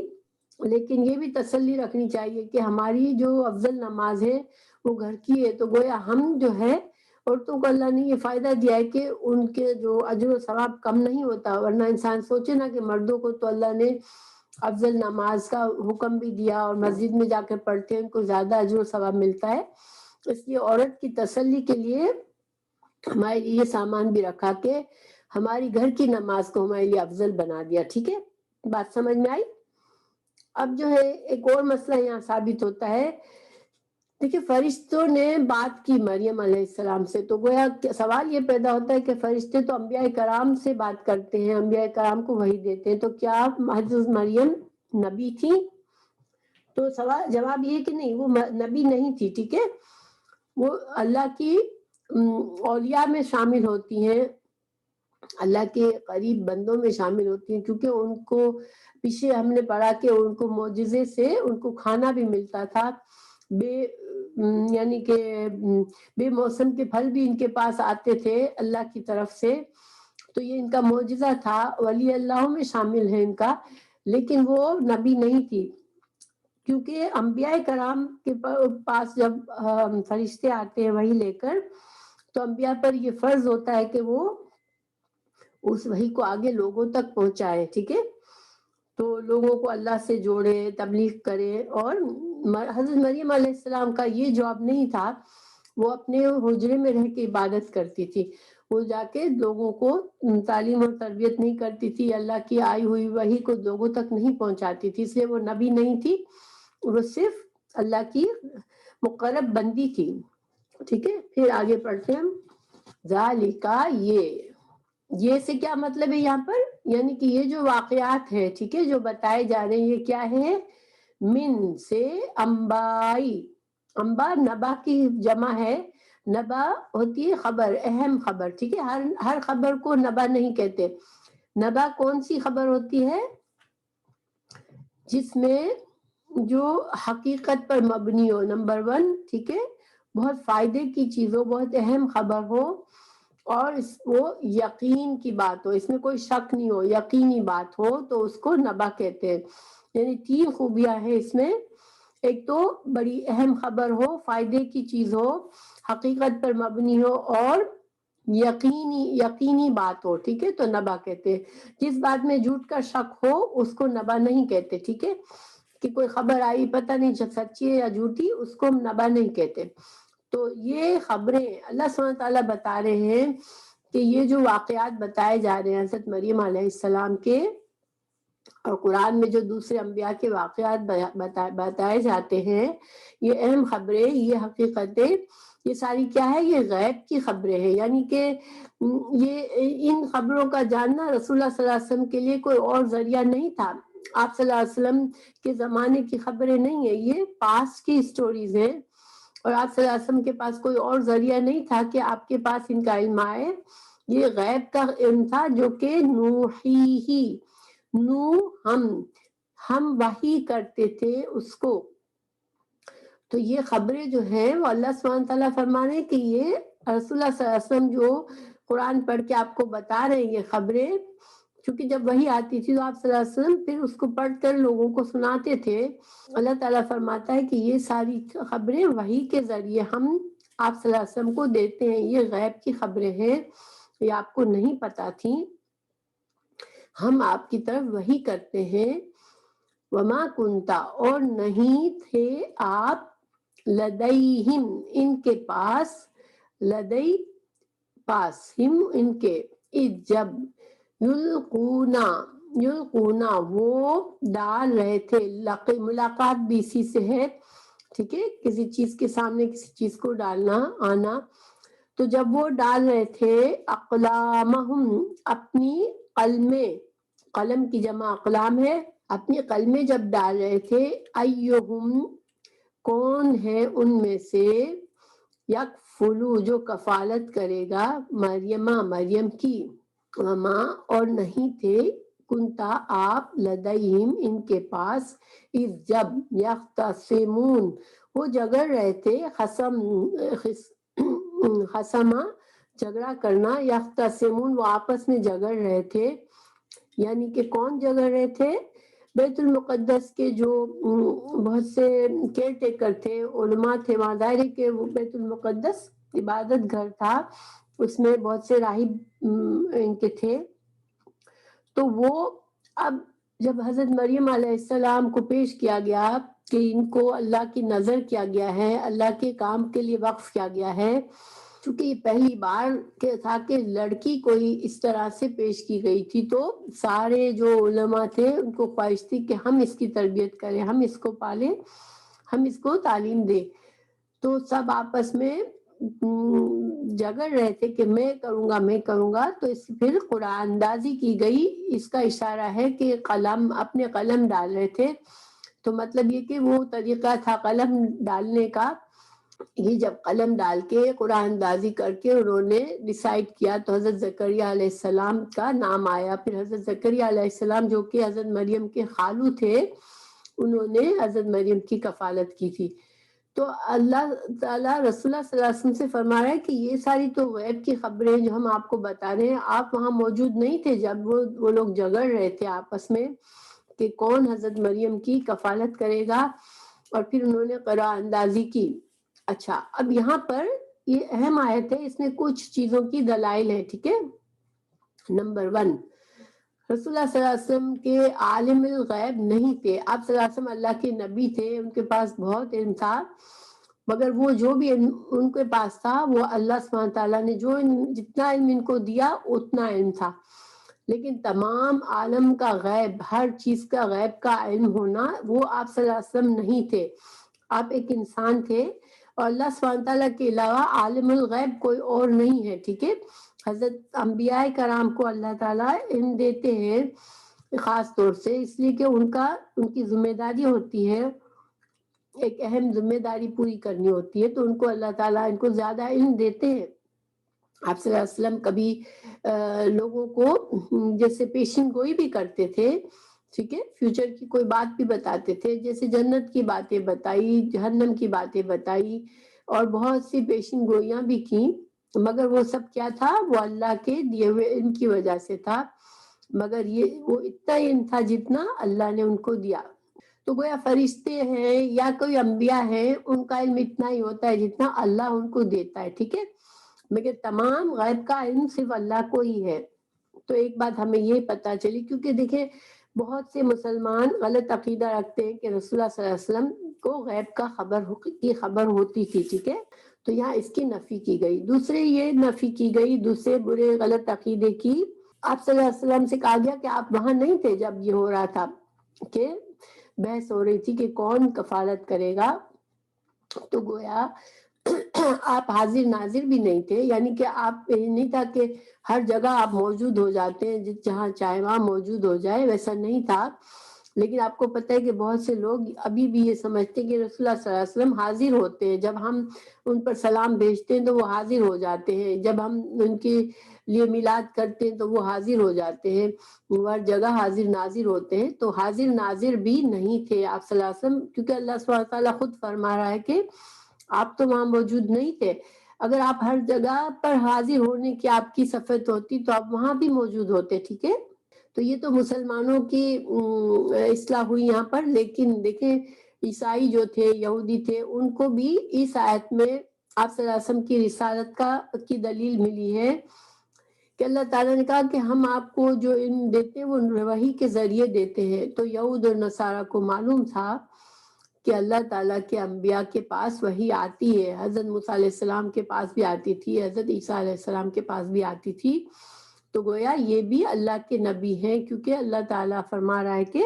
S1: لیکن یہ بھی تسلی رکھنی چاہیے کہ ہماری جو افضل نماز ہے وہ گھر کی ہے. تو گویا ہم جو ہے عورتوں کو اللہ نے یہ فائدہ دیا ہے کہ ان کے جو اجر و ثواب کم نہیں ہوتا، ورنہ انسان سوچے نا کہ مردوں کو تو اللہ نے افضل نماز کا حکم بھی دیا اور مسجد میں جا کے پڑھتے ہیں ان کو زیادہ اجر و ثواب ملتا ہے. اس لیے عورت کی تسلی کے لیے ہمارے لیے یہ سامان بھی رکھا کہ ہماری گھر کی نماز کو ہمارے لیے افضل بنا دیا. ٹھیک ہے، بات سمجھ میں آئی؟ اب جو ہے ایک اور مسئلہ یہاں ثابت ہوتا ہے. دیکھیے فرشتوں نے بات کی مریم علیہ السلام سے، تو گویا سوال یہ پیدا ہوتا ہے کہ فرشتے تو انبیاء کرام سے بات کرتے ہیں، انبیاء کرام کو وحی دیتے ہیں، تو کیا حضرت مریم نبی تھی؟ تو سوال جواب یہ کہ نہیں، وہ نبی نہیں تھی. ٹھیک ہے، وہ اللہ کی اولیاء میں شامل ہوتی ہیں، اللہ کے قریب بندوں میں شامل ہوتی ہیں، کیونکہ ان کو پیچھے ہم نے پڑھا کہ ان کو معجزے سے ان کو کھانا بھی ملتا تھا، یعنی کہ بے موسم کے پھل بھی ان کے پاس آتے تھے اللہ کی طرف سے. تو یہ ان کا معجزہ تھا، ولی اللہ میں شامل ہے ان کا، لیکن وہ نبی نہیں تھی. کیونکہ انبیاء کرام کے پاس جب فرشتے آتے ہیں وہی لے کر، تو انبیاء پر یہ فرض ہوتا ہے کہ وہ اس وحی کو آگے لوگوں تک پہنچائے، ٹھیک ہے، تو لوگوں کو اللہ سے جوڑے، تبلیغ کرے. اور حضرت مریم علیہ السلام کا یہ جواب نہیں تھا، وہ اپنے حجرے میں رہ کے عبادت کرتی تھی، وہ جا کے لوگوں کو تعلیم اور تربیت نہیں کرتی تھی، اللہ کی آئی ہوئی وحی کو لوگوں تک نہیں پہنچاتی تھی، اس لیے وہ نبی نہیں تھی، وہ صرف اللہ کی مقرب بندی تھی. ٹھیک ہے، پھر آگے پڑھتے ہیں ہم. ذالکا، یہ سے کیا مطلب ہے یہاں پر، یعنی کہ یہ جو واقعات ہے، ٹھیک ہے، جو بتائے جا رہے ہیں، یہ کیا ہے؟ من سے، انبائی، انبا نبا کی جمع ہے، نبا ہوتی ہے خبر، اہم خبر، ٹھیک ہے، ہر خبر کو نبا نہیں کہتے. نبا کون سی خبر ہوتی ہے؟ جس میں جو حقیقت پر مبنی ہو، نمبر 1، ٹھیک ہے، بہت فائدے کی چیز ہو، بہت اہم خبر ہو، اور وہ یقین کی بات ہو، اس میں کوئی شک نہیں ہو، یقینی بات ہو، تو اس کو نبا کہتے ہیں. یعنی 3 خوبیاں ہیں اس میں. ایک تو بڑی اہم خبر ہو، فائدے کی چیز ہو، حقیقت پر مبنی ہو، اور یقینی بات ہو، ٹھیک ہے، تو نبا کہتے ہیں. جس بات میں جھوٹ کا شک ہو اس کو نبا نہیں کہتے، ٹھیک ہے، کہ کوئی خبر آئی پتہ نہیں سچی ہے یا جھوٹی، اس کو ہم نبا نہیں کہتے. تو یہ خبریں اللہ سبحانہ تعالیٰ بتا رہے ہیں کہ یہ جو واقعات بتائے جا رہے ہیں حضرت مریم علیہ السلام کے، اور قرآن میں جو دوسرے انبیاء کے واقعات بتائے جاتے ہیں، یہ اہم خبریں، یہ حقیقتیں، یہ ساری کیا ہے؟ یہ غیب کی خبریں ہیں. یعنی کہ یہ ان خبروں کا جاننا رسول اللہ صلی اللہ علیہ وسلم کے لیے کوئی اور ذریعہ نہیں تھا. آپ صلی اللہ علیہ وسلم کے زمانے کی خبریں نہیں ہیں، یہ پاسٹ کی سٹوریز ہیں، اور آپ صلی اللہ علیہ وسلم کے پاس کوئی اور ذریعہ نہیں تھا کہ آپ کے پاس ان کا علم آئے. یہ غیب کا علم تھا جو کہ ہم وحی کرتے تھے اس کو. تو یہ خبریں جو ہیں وہ اللہ سبحانہ تعالیٰ فرما رہے ہیں کہ یہ رسول اللہ صلی اللہ علیہ وسلم جو قرآن پڑھ کے آپ کو بتا رہے ہیں یہ خبریں، کیونکہ جب وحی آتی تھی تو آپ صلی اللہ علیہ وسلم پھر اس کو پڑھ کر لوگوں کو سناتے تھے. اللہ تعالیٰ فرماتا ہے کہ یہ ساری خبریں وحی کے ذریعے ہم آپ صلی اللہ علیہ وسلم کو دیتے ہیں، یہ غیب کی خبریں ہیں، یہ آپ کو نہیں پتا تھی، ہم آپ کی طرف وحی کرتے ہیں. وما کنتا، اور نہیں تھے آپ، لدیہم، ان کے پاس، لدی پاس، ہم ان کے، جب یلقونا وہ ڈال رہے تھے، ملاقات بھی اسی سے ہے، ٹھیک ہے، کسی چیز کے سامنے کسی چیز کو ڈالنا، آنا. تو جب وہ ڈال رہے تھے اقلامہم، اپنی قلمیں، قلم کی جمع اقلام ہے، اپنی قلمیں جب ڈال رہے تھے، ایہم، کون ہے ان میں سے، یکفلو، جو کفالت کرے گا، مریم کی. وما، اور نہیں تھے، کنتا، آپ، لدیہم، ان کے پاس، جب یختصمون، وہ جھگڑ رہے تھے، خصما، جھگڑا کرنا، یختصمون، وہ آپس میں جھگڑ رہے تھے. یعنی کہ کون جھگڑ رہے تھے؟ بیت المقدس کے جو بہت سے کیئر ٹیکر تھے، علماء تھے وہاں. ظاہر ہے کہ وہ بیت المقدس عبادت گھر تھا، اس میں بہت سے راہب ان کے تھے. تو وہ اب جب حضرت مریم علیہ السلام کو پیش کیا گیا کہ ان کو اللہ کی نظر کیا گیا ہے، اللہ کے کام کے لیے وقف کیا گیا ہے، چونکہ یہ پہلی بار تھا کہ لڑکی کوئی اس طرح سے پیش کی گئی تھی، تو سارے جو علماء تھے ان کو خواہش تھی کہ ہم اس کی تربیت کریں، ہم اس کو پالیں، ہم اس کو تعلیم دیں. تو سب آپس میں جھگڑ رہے تھے کہ میں کروں گا. تو اس پھر قرآن اندازی کی گئی، اس کا اشارہ ہے کہ قلم، اپنے قلم ڈال رہے تھے. تو مطلب یہ کہ وہ طریقہ تھا قلم ڈالنے کا. یہ جب قلم ڈال کے قرآن اندازی کر کے انہوں نے ڈیسائیڈ کیا تو حضرت زکریہ علیہ السلام کا نام آیا. پھر حضرت زکریہ علیہ السلام جو کہ حضرت مریم کے خالو تھے، انہوں نے حضرت مریم کی کفالت کی تھی. تو اللہ تعالیٰ رسول اللہ صلی اللہ علیہ وسلم سے فرما رہا ہے کہ یہ ساری تو غیب کی خبریں جو ہم آپ کو بتا رہے ہیں، آپ وہاں موجود نہیں تھے جب وہ لوگ جھگڑ رہے تھے آپس میں کہ کون حضرت مریم کی کفالت کرے گا، اور پھر انہوں نے قرآن اندازی کی. اچھا، اب یہاں پر یہ اہم آیت ہے، اس میں کچھ چیزوں کی دلائل ہے، ٹھیک ہے. نمبر 1، رسول اللہ صلی اللہ علیہ وسلم کے عالم الغیب نہیں تھے. آپ صلی اللہ علیہ وسلم اللہ کے نبی تھے، ان کے پاس بہت علم تھا، مگر وہ جو بھی علم ان کے پاس تھا وہ اللہ سبحانہ تعالیٰ نے جتنا علم ان کو دیا اتنا علم تھا. لیکن تمام عالم کا غیب، ہر چیز کا غیب کا علم ہونا، وہ آپ صلی اللہ علیہ وسلم نہیں تھے. آپ ایک انسان تھے اور اللہ سبحانہ تعالیٰ کے علاوہ عالم الغیب کوئی اور نہیں ہے. ٹھیک ہے، حضرت انبیاء کرام کو اللہ تعالیٰ علم دیتے ہیں خاص طور سے، اس لیے کہ ان کی ذمہ داری ہوتی ہے، ایک اہم ذمہ داری پوری کرنی ہوتی ہے، تو ان کو اللہ تعالیٰ ان کو زیادہ علم دیتے ہیں. آپ صلی اللہ علیہ وسلم کبھی لوگوں کو جیسے پیشن گوئی بھی کرتے تھے، ٹھیک ہے، فیوچر کی کوئی بات بھی بتاتے تھے، جیسے جنت کی باتیں بتائی، جہنم کی باتیں بتائی، اور بہت سی پیشن گوئیاں بھی کی، مگر وہ سب کیا تھا؟ وہ اللہ کے دیے ہوئے علم کی وجہ سے تھا. مگر وہ اتنا علم تھا جتنا اللہ نے ان کو دیا. تو گویا فرشتے ہیں یا کوئی انبیاء ہیں، ان کا علم اتنا ہی ہوتا ہے جتنا اللہ ان کو دیتا ہے. ٹھیک ہے، مگر تمام غیب کا علم صرف اللہ کو ہی ہے. تو ایک بات ہمیں یہ پتہ چلی، کیونکہ دیکھیں بہت سے مسلمان غلط عقیدہ رکھتے ہیں کہ رسول اللہ صلی اللہ علیہ وسلم کو غیب کا خبر ہوتی تھی. ٹھیک ہے، تو یہاں اس کی نفی کی گئی. دوسرے یہ نفی کی گئی دوسرے برے غلط عقیدے کی. آپ صلی اللہ علیہ وسلم سے کہا گیا کہ آپ وہاں نہیں تھے جب یہ ہو رہا تھا، کہ بحث ہو رہی تھی کہ کون کفالت کرے گا. تو گویا آپ حاضر ناظر بھی نہیں تھے، یعنی کہ آپ نہیں تھا کہ ہر جگہ آپ موجود ہو جاتے ہیں، جہاں چاہے وہاں موجود ہو جائے، ویسا نہیں تھا. لیکن آپ کو پتہ ہے کہ بہت سے لوگ ابھی بھی یہ سمجھتے ہیں کہ رسول اللہ صلی اللہ علیہ وسلم حاضر ہوتے ہیں، جب ہم ان پر سلام بھیجتے ہیں تو وہ حاضر ہو جاتے ہیں، جب ہم ان کے لیے میلاد کرتے ہیں تو وہ حاضر ہو جاتے ہیں، ہر جگہ حاضر ناظر ہوتے ہیں. تو حاضر ناظر بھی نہیں تھے آپ صلی اللہ علیہ وسلم، کیونکہ اللہ سبحانہ تعالیٰ خود فرما رہا ہے کہ آپ تو وہاں موجود نہیں تھے. اگر آپ ہر جگہ پر حاضر ہونے کی آپ کی صفت ہوتی تو آپ وہاں بھی موجود ہوتے. ٹھیک ہے، تو یہ تو مسلمانوں کی اصلاح ہوئی یہاں پر. لیکن دیکھیں عیسائی جو تھے، یہودی تھے، ان کو بھی اس آیت میں آپ صلی اللہ علیہ وسلم کی رسالت کی دلیل ملی ہے کہ اللہ تعالیٰ نے کہا کہ ہم آپ کو جو علم دیتے ہیں وہ وحی کے ذریعے دیتے ہیں. تو یہود اور نصارہ کو معلوم تھا کہ اللہ تعالیٰ کے انبیاء کے پاس وحی آتی ہے، حضرت موسیٰ علیہ السلام کے پاس بھی آتی تھی، حضرت عیسیٰ علیہ السلام کے پاس بھی آتی تھی. تو گویا یہ بھی اللہ کے نبی ہیں، کیونکہ اللہ تعالیٰ فرما رہا ہے کہ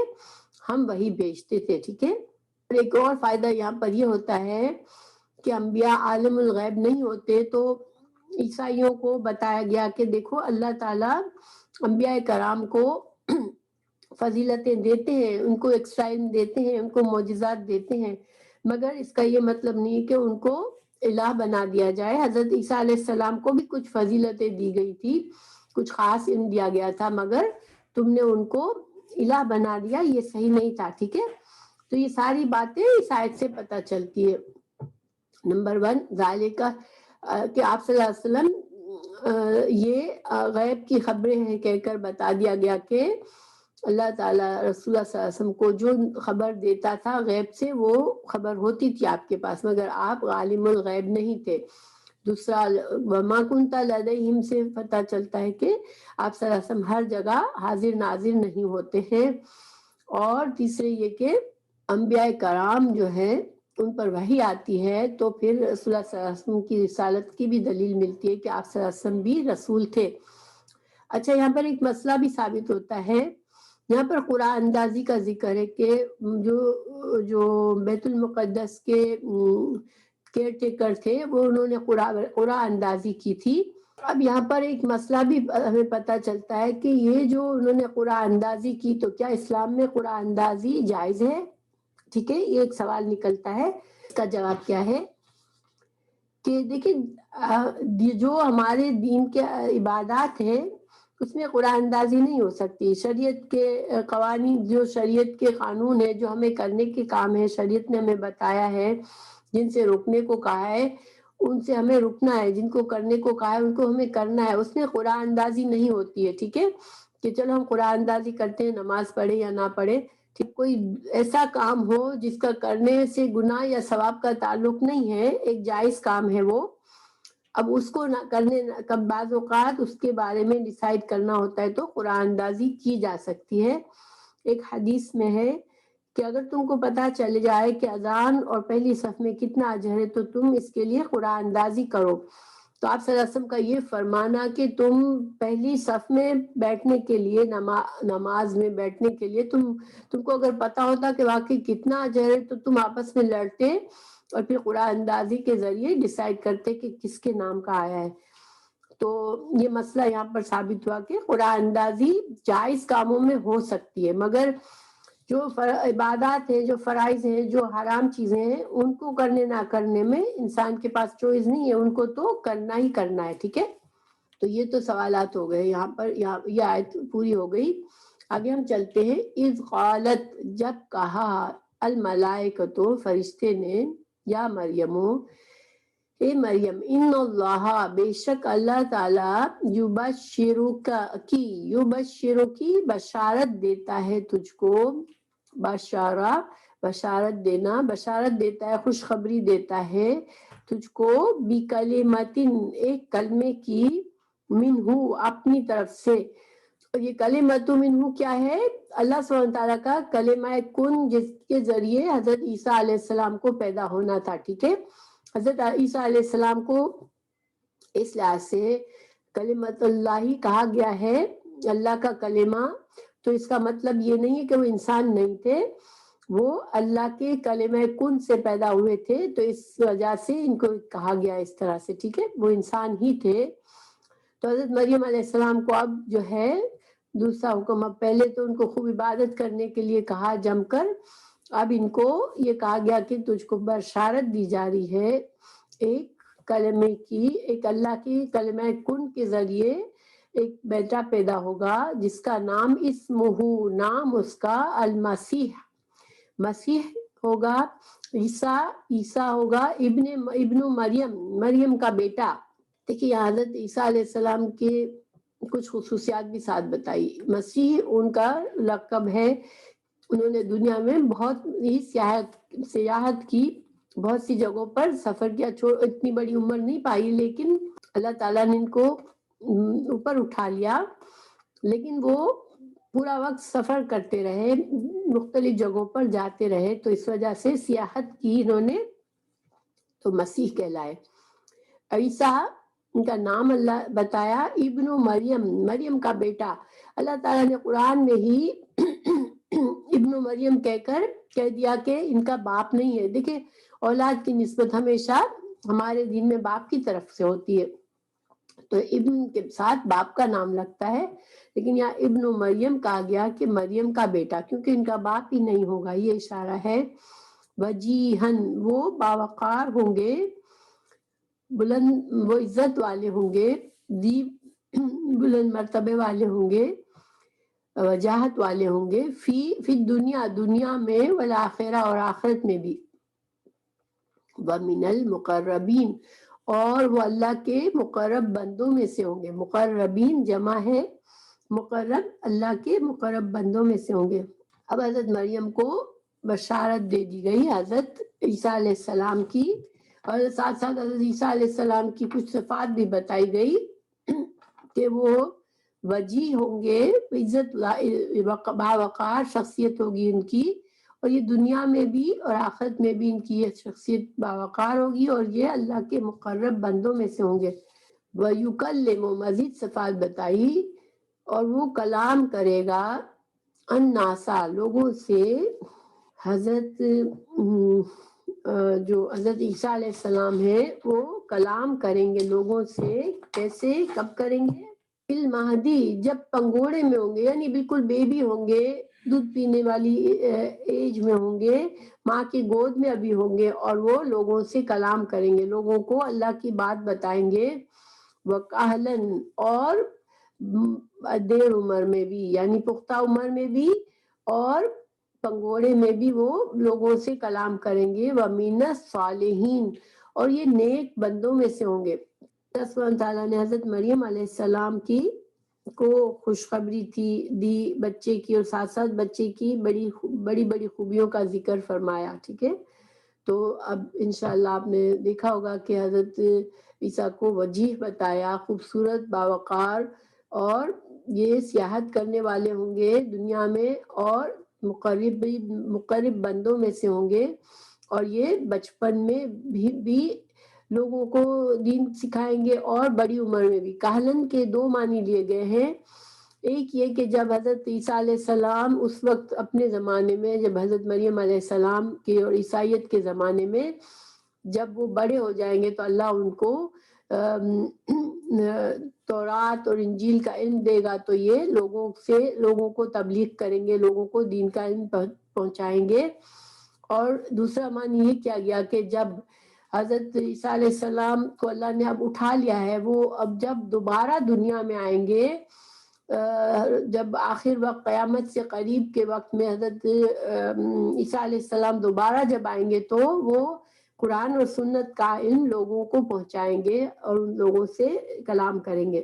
S1: ہم وحی بھیجتے تھے. ٹھیک ہے، اور ایک اور فائدہ یہاں پر یہ ہوتا ہے کہ انبیاء عالم الغیب نہیں ہوتے. تو عیسائیوں کو بتایا گیا کہ دیکھو اللہ تعالیٰ انبیاء کرام کو فضیلتیں دیتے ہیں، ان کو ایکسٹرا علم دیتے ہیں، ان کو معجزات دیتے ہیں، مگر اس کا یہ مطلب نہیں کہ ان کو الہ بنا دیا جائے. حضرت عیسیٰ علیہ السلام کو بھی کچھ فضیلتیں دی گئی تھی، کچھ خاص علم دیا گیا تھا، مگر تم نے ان کو الہ بنا دیا، یہ صحیح نہیں تھا. ٹھیک ہے، تو یہ ساری باتیں اس آیت سے پتہ چلتی ہے. نمبر 1 ذالک کہ آپ صلی اللہ علیہ وسلم یہ غیب کی خبریں ہیں کہہ کر بتا دیا گیا کہ اللہ تعالیٰ رسول اللہ صلی اللہ علیہ وسلم کو جو خبر دیتا تھا غیب سے، وہ خبر ہوتی تھی آپ کے پاس، مگر آپ عالم الغیب نہیں تھے. دوسرا وما کنت لدیہم سے پتہ چلتا ہے کہ آپ صلی اللہ علیہ وسلم ہر جگہ حاضر ناظر نہیں ہوتے ہیں. اور تیسرے یہ کہ انبیاء کرام جو ہیں ان پر وحی آتی ہے، تو پھر رسول اللہ صلی اللہ علیہ وسلم کی رسالت کی بھی دلیل ملتی ہے کہ آپ صلی اللہ علیہ وسلم بھی رسول تھے. اچھا، یہاں پر ایک مسئلہ بھی ثابت ہوتا ہے. یہاں پر قرآن اندازی کا ذکر ہے کہ جو بیت المقدس کے کیئر ٹیکر تھے وہ انہوں نے قرآن اندازی کی تھی. اب یہاں پر ایک مسئلہ بھی ہمیں پتہ چلتا ہے کہ یہ جو انہوں نے قرآن اندازی کی، تو کیا اسلام میں قرآن اندازی جائز ہے؟ ٹھیک ہے، یہ ایک سوال نکلتا ہے. اس کا جواب کیا ہے کہ دیکھیں جو ہمارے دین کے عبادات ہیں اس میں قرآن اندازی نہیں ہو سکتی. شریعت کے قوانین، جو شریعت کے قانون ہے، جو ہمیں کرنے کے کام ہے، شریعت نے ہمیں بتایا ہے، جن سے رکنے کو کہا ہے ان سے ہمیں رکنا ہے، جن کو کرنے کو کہا ہے ان کو ہمیں کرنا ہے. اس میں قرآن اندازی نہیں ہوتی ہے. ٹھیک ہے، کہ چلو ہم قرآن اندازی کرتے ہیں، نماز پڑھے یا نہ پڑھے، ٹھیک، کوئی ایسا کام ہو جس کا کرنے سے گناہ یا ثواب کا تعلق نہیں ہے، ایک جائز کام ہے وہ، اب اس کو نہ کرنے کب بعض اوقات اس کے بارے میں ڈیسائیڈ کرنا ہوتا ہے تو قرآن اندازی کی جا سکتی ہے۔ ایک حدیث میں ہے کہ اگر تم کو پتہ چل جائے کہ اذان اور پہلی صف میں کتنا اجر ہے تو تم اس کے لیے قرآن اندازی کرو۔ تو آپ صلی اللہ علیہ وسلم کا یہ فرمانا کہ تم پہلی صف میں بیٹھنے کے لیے نماز میں بیٹھنے کے لیے تم کو اگر پتا ہوتا کہ واقعی کتنا اجر ہے تو تم آپس میں لڑتے اور پھر قرآن اندازی کے ذریعے ڈیسائیڈ کرتے کہ کس کے نام کا آیا ہے۔ تو یہ مسئلہ یہاں پر ثابت ہوا کہ قرآن اندازی جائز کاموں میں ہو سکتی ہے، مگر جو عبادات ہیں، جو فرائض ہیں، جو حرام چیزیں ہیں، ان کو کرنے نہ کرنے میں انسان کے پاس چوائس نہیں ہے، ان کو تو کرنا ہی کرنا ہے۔ ٹھیک ہے، تو یہ تو سوالات ہو گئے یہاں پر، یہ آیت پوری ہو گئی۔ آگے ہم چلتے ہیں۔ اذ قالت، جب کہا، الملائکۃ، فرشتے نے، یا مریم، اے مریم، ان اللہ، بے شک اللہ تعالی، یبشرکی، بشارت دیتا ہے تجھ کو، بشارت دینا، بشارت دیتا ہے، خوشخبری دیتا ہے تجھ کو، بکلمتن، ایک کلمے کی، منہ، اپنی طرف سے۔ اور یہ کلمۃ منہ کیا ہے؟ اللہ سبحانہ تعالیٰ کا کلمہ کن، جس کے ذریعے حضرت عیسیٰ علیہ السلام کو پیدا ہونا تھا۔ ٹھیک ہے، حضرت عیسیٰ علیہ السلام کو اس لحاظ سے کلمۃ اللہ ہی کہا گیا ہے، اللہ کا کلمہ۔ تو اس کا مطلب یہ نہیں ہے کہ وہ انسان نہیں تھے، وہ اللہ کے کلمہ کن سے پیدا ہوئے تھے، تو اس وجہ سے ان کو کہا گیا اس طرح سے۔ ٹھیک ہے، وہ انسان ہی تھے۔ تو حضرت مریم علیہ السلام کو اب جو ہے دوسرا حکم، اب پہلے تو ان کو خوب عبادت کرنے کے لیے کہا جم کر، اب ان کو یہ کہا گیا کہ تجھ کو بشارت دی جا رہی ہے ایک کلمے کی، ایک اللہ کی کلمہ کن کے ذریعے ایک بیٹا پیدا ہوگا جس کا نام، اسمہ، نام اس کا، المسیح، مسیح ہوگا، عیسیٰ ہوگا، ابن مریم، مریم کا بیٹا۔ دیکھیے حضرت عیسیٰ علیہ السلام کے کچھ خصوصیات بھی ساتھ بتائی۔ مسیح ان کا لقب ہے، انہوں نے دنیا میں بہت ہی سیاحت کی، بہت سی جگہوں پر سفر کیا، اتنی بڑی عمر نہیں پائی، لیکن اللہ تعالیٰ نے ان کو اوپر اٹھا لیا، لیکن وہ پورا وقت سفر کرتے رہے، مختلف جگہوں پر جاتے رہے، تو اس وجہ سے سیاحت کی انہوں نے، تو مسیح کہلائے۔ عیسیٰ، ان کا نام اللہ بتایا، ابن مریم، مریم کا بیٹا۔ اللہ تعالیٰ نے قرآن میں ہی ابن مریم کہہ دیا کہ ان کا باپ نہیں ہے۔ دیکھیں اولاد کی نسبت ہمیشہ ہمارے دین میں باپ کی طرف سے ہوتی ہے، تو ابن کے ساتھ باپ کا نام لگتا ہے، لیکن یہاں ابن مریم کہا گیا کہ مریم کا بیٹا، کیونکہ ان کا باپ ہی نہیں ہوگا، یہ اشارہ ہے۔ وجیہن، وہ باوقار ہوں گے، بلند، وہ عزت والے ہوں گے، بلند مرتبے والے ہوں گے، وجاہت والے ہوں گے، فی دنیا، دنیا میں، والآخرہ، اور آخرت میں بھی، ومن المقربین، اور وہ اللہ کے مقرب بندوں میں سے ہوں گے۔ مقربین جمع ہے مقرب، اللہ کے مقرب بندوں میں سے ہوں گے۔ اب حضرت مریم کو بشارت دے دی گئی حضرت عیسیٰ علیہ السلام کی، اور ساتھ ساتھ حضرت عیسیٰ علیہ السلام کی کچھ صفات بھی بتائی گئی کہ وہ وجیح ہوں گے، عزت باوقار شخصیت ہوگی ان کی، اور یہ دنیا میں بھی اور آخرت میں بھی ان کی یہ شخصیت باوقار ہوگی، اور یہ اللہ کے مقرب بندوں میں سے ہوں گے۔ وَيُكَلِّمُ، مزید صفات بتائی، اور وہ کلام کرے گا، الناسا، لوگوں سے۔ حضرت جو حضرت عیسیٰ علیہ السلام ہے وہ کلام کریں گے لوگوں سے، کیسے، کب کریں گے؟ المہدی، جب پنگوڑے میں ہوں گے، یعنی بالکل بیبی ہوں گے، دودھ پینے والی ایج میں ہوں گے، ماں کی گود میں ابھی ہوں گے، اور وہ لوگوں سے کلام کریں گے، لوگوں کو اللہ کی بات بتائیں گے۔ وَقَهْلًا، اور دیر عمر میں بھی، یعنی پختہ عمر میں بھی اور پنگوڑے میں بھی وہ لوگوں سے کلام کریں گے۔ وَمِنَ الصَّالِحِينَ، اور یہ نیک بندوں میں سے ہوں گے۔ اللہ سبحانہ تعالیٰ نے حضرت مریم علیہ السلام کی کو خوشخبری دی بچے کی، اور ساتھ ساتھ بچے کی بڑی خوبیوں کا ذکر فرمایا۔ ٹھیک ہے، تو اب انشاءاللہ آپ نے دیکھا ہوگا کہ حضرت عیسیٰ کو وجیح بتایا، خوبصورت، باوقار، اور یہ سیاحت کرنے والے ہوں گے دنیا میں اور مقرب بندوں میں سے ہوں گے، اور یہ بچپن میں بھی لوگوں کو دین سکھائیں گے اور بڑی عمر میں بھی۔ کاہلن کے دو معنی لیے گئے ہیں، ایک یہ کہ جب حضرت عیسیٰ علیہ السلام اس وقت اپنے زمانے میں، جب حضرت مریم علیہ السلام کے اور عیسائیت کے زمانے میں جب وہ بڑے ہو جائیں گے تو اللہ ان کو تورات اور انجیل کا علم دے گا، تو یہ لوگوں کو تبلیغ کریں گے، لوگوں کو دین کا علم پہنچائیں گے۔ اور دوسرا معنی یہ کیا گیا کہ جب حضرت عیسیٰ علیہ السلام کو اللہ نے اب اٹھا لیا ہے، وہ اب جب دوبارہ دنیا میں آئیں گے، جب آخر وقت قیامت سے قریب کے وقت میں حضرت عیسیٰ علیہ السلام دوبارہ جب آئیں گے تو وہ قرآن اور سنت کا علم لوگوں کو پہنچائیں گے اور ان لوگوں سے کلام کریں گے۔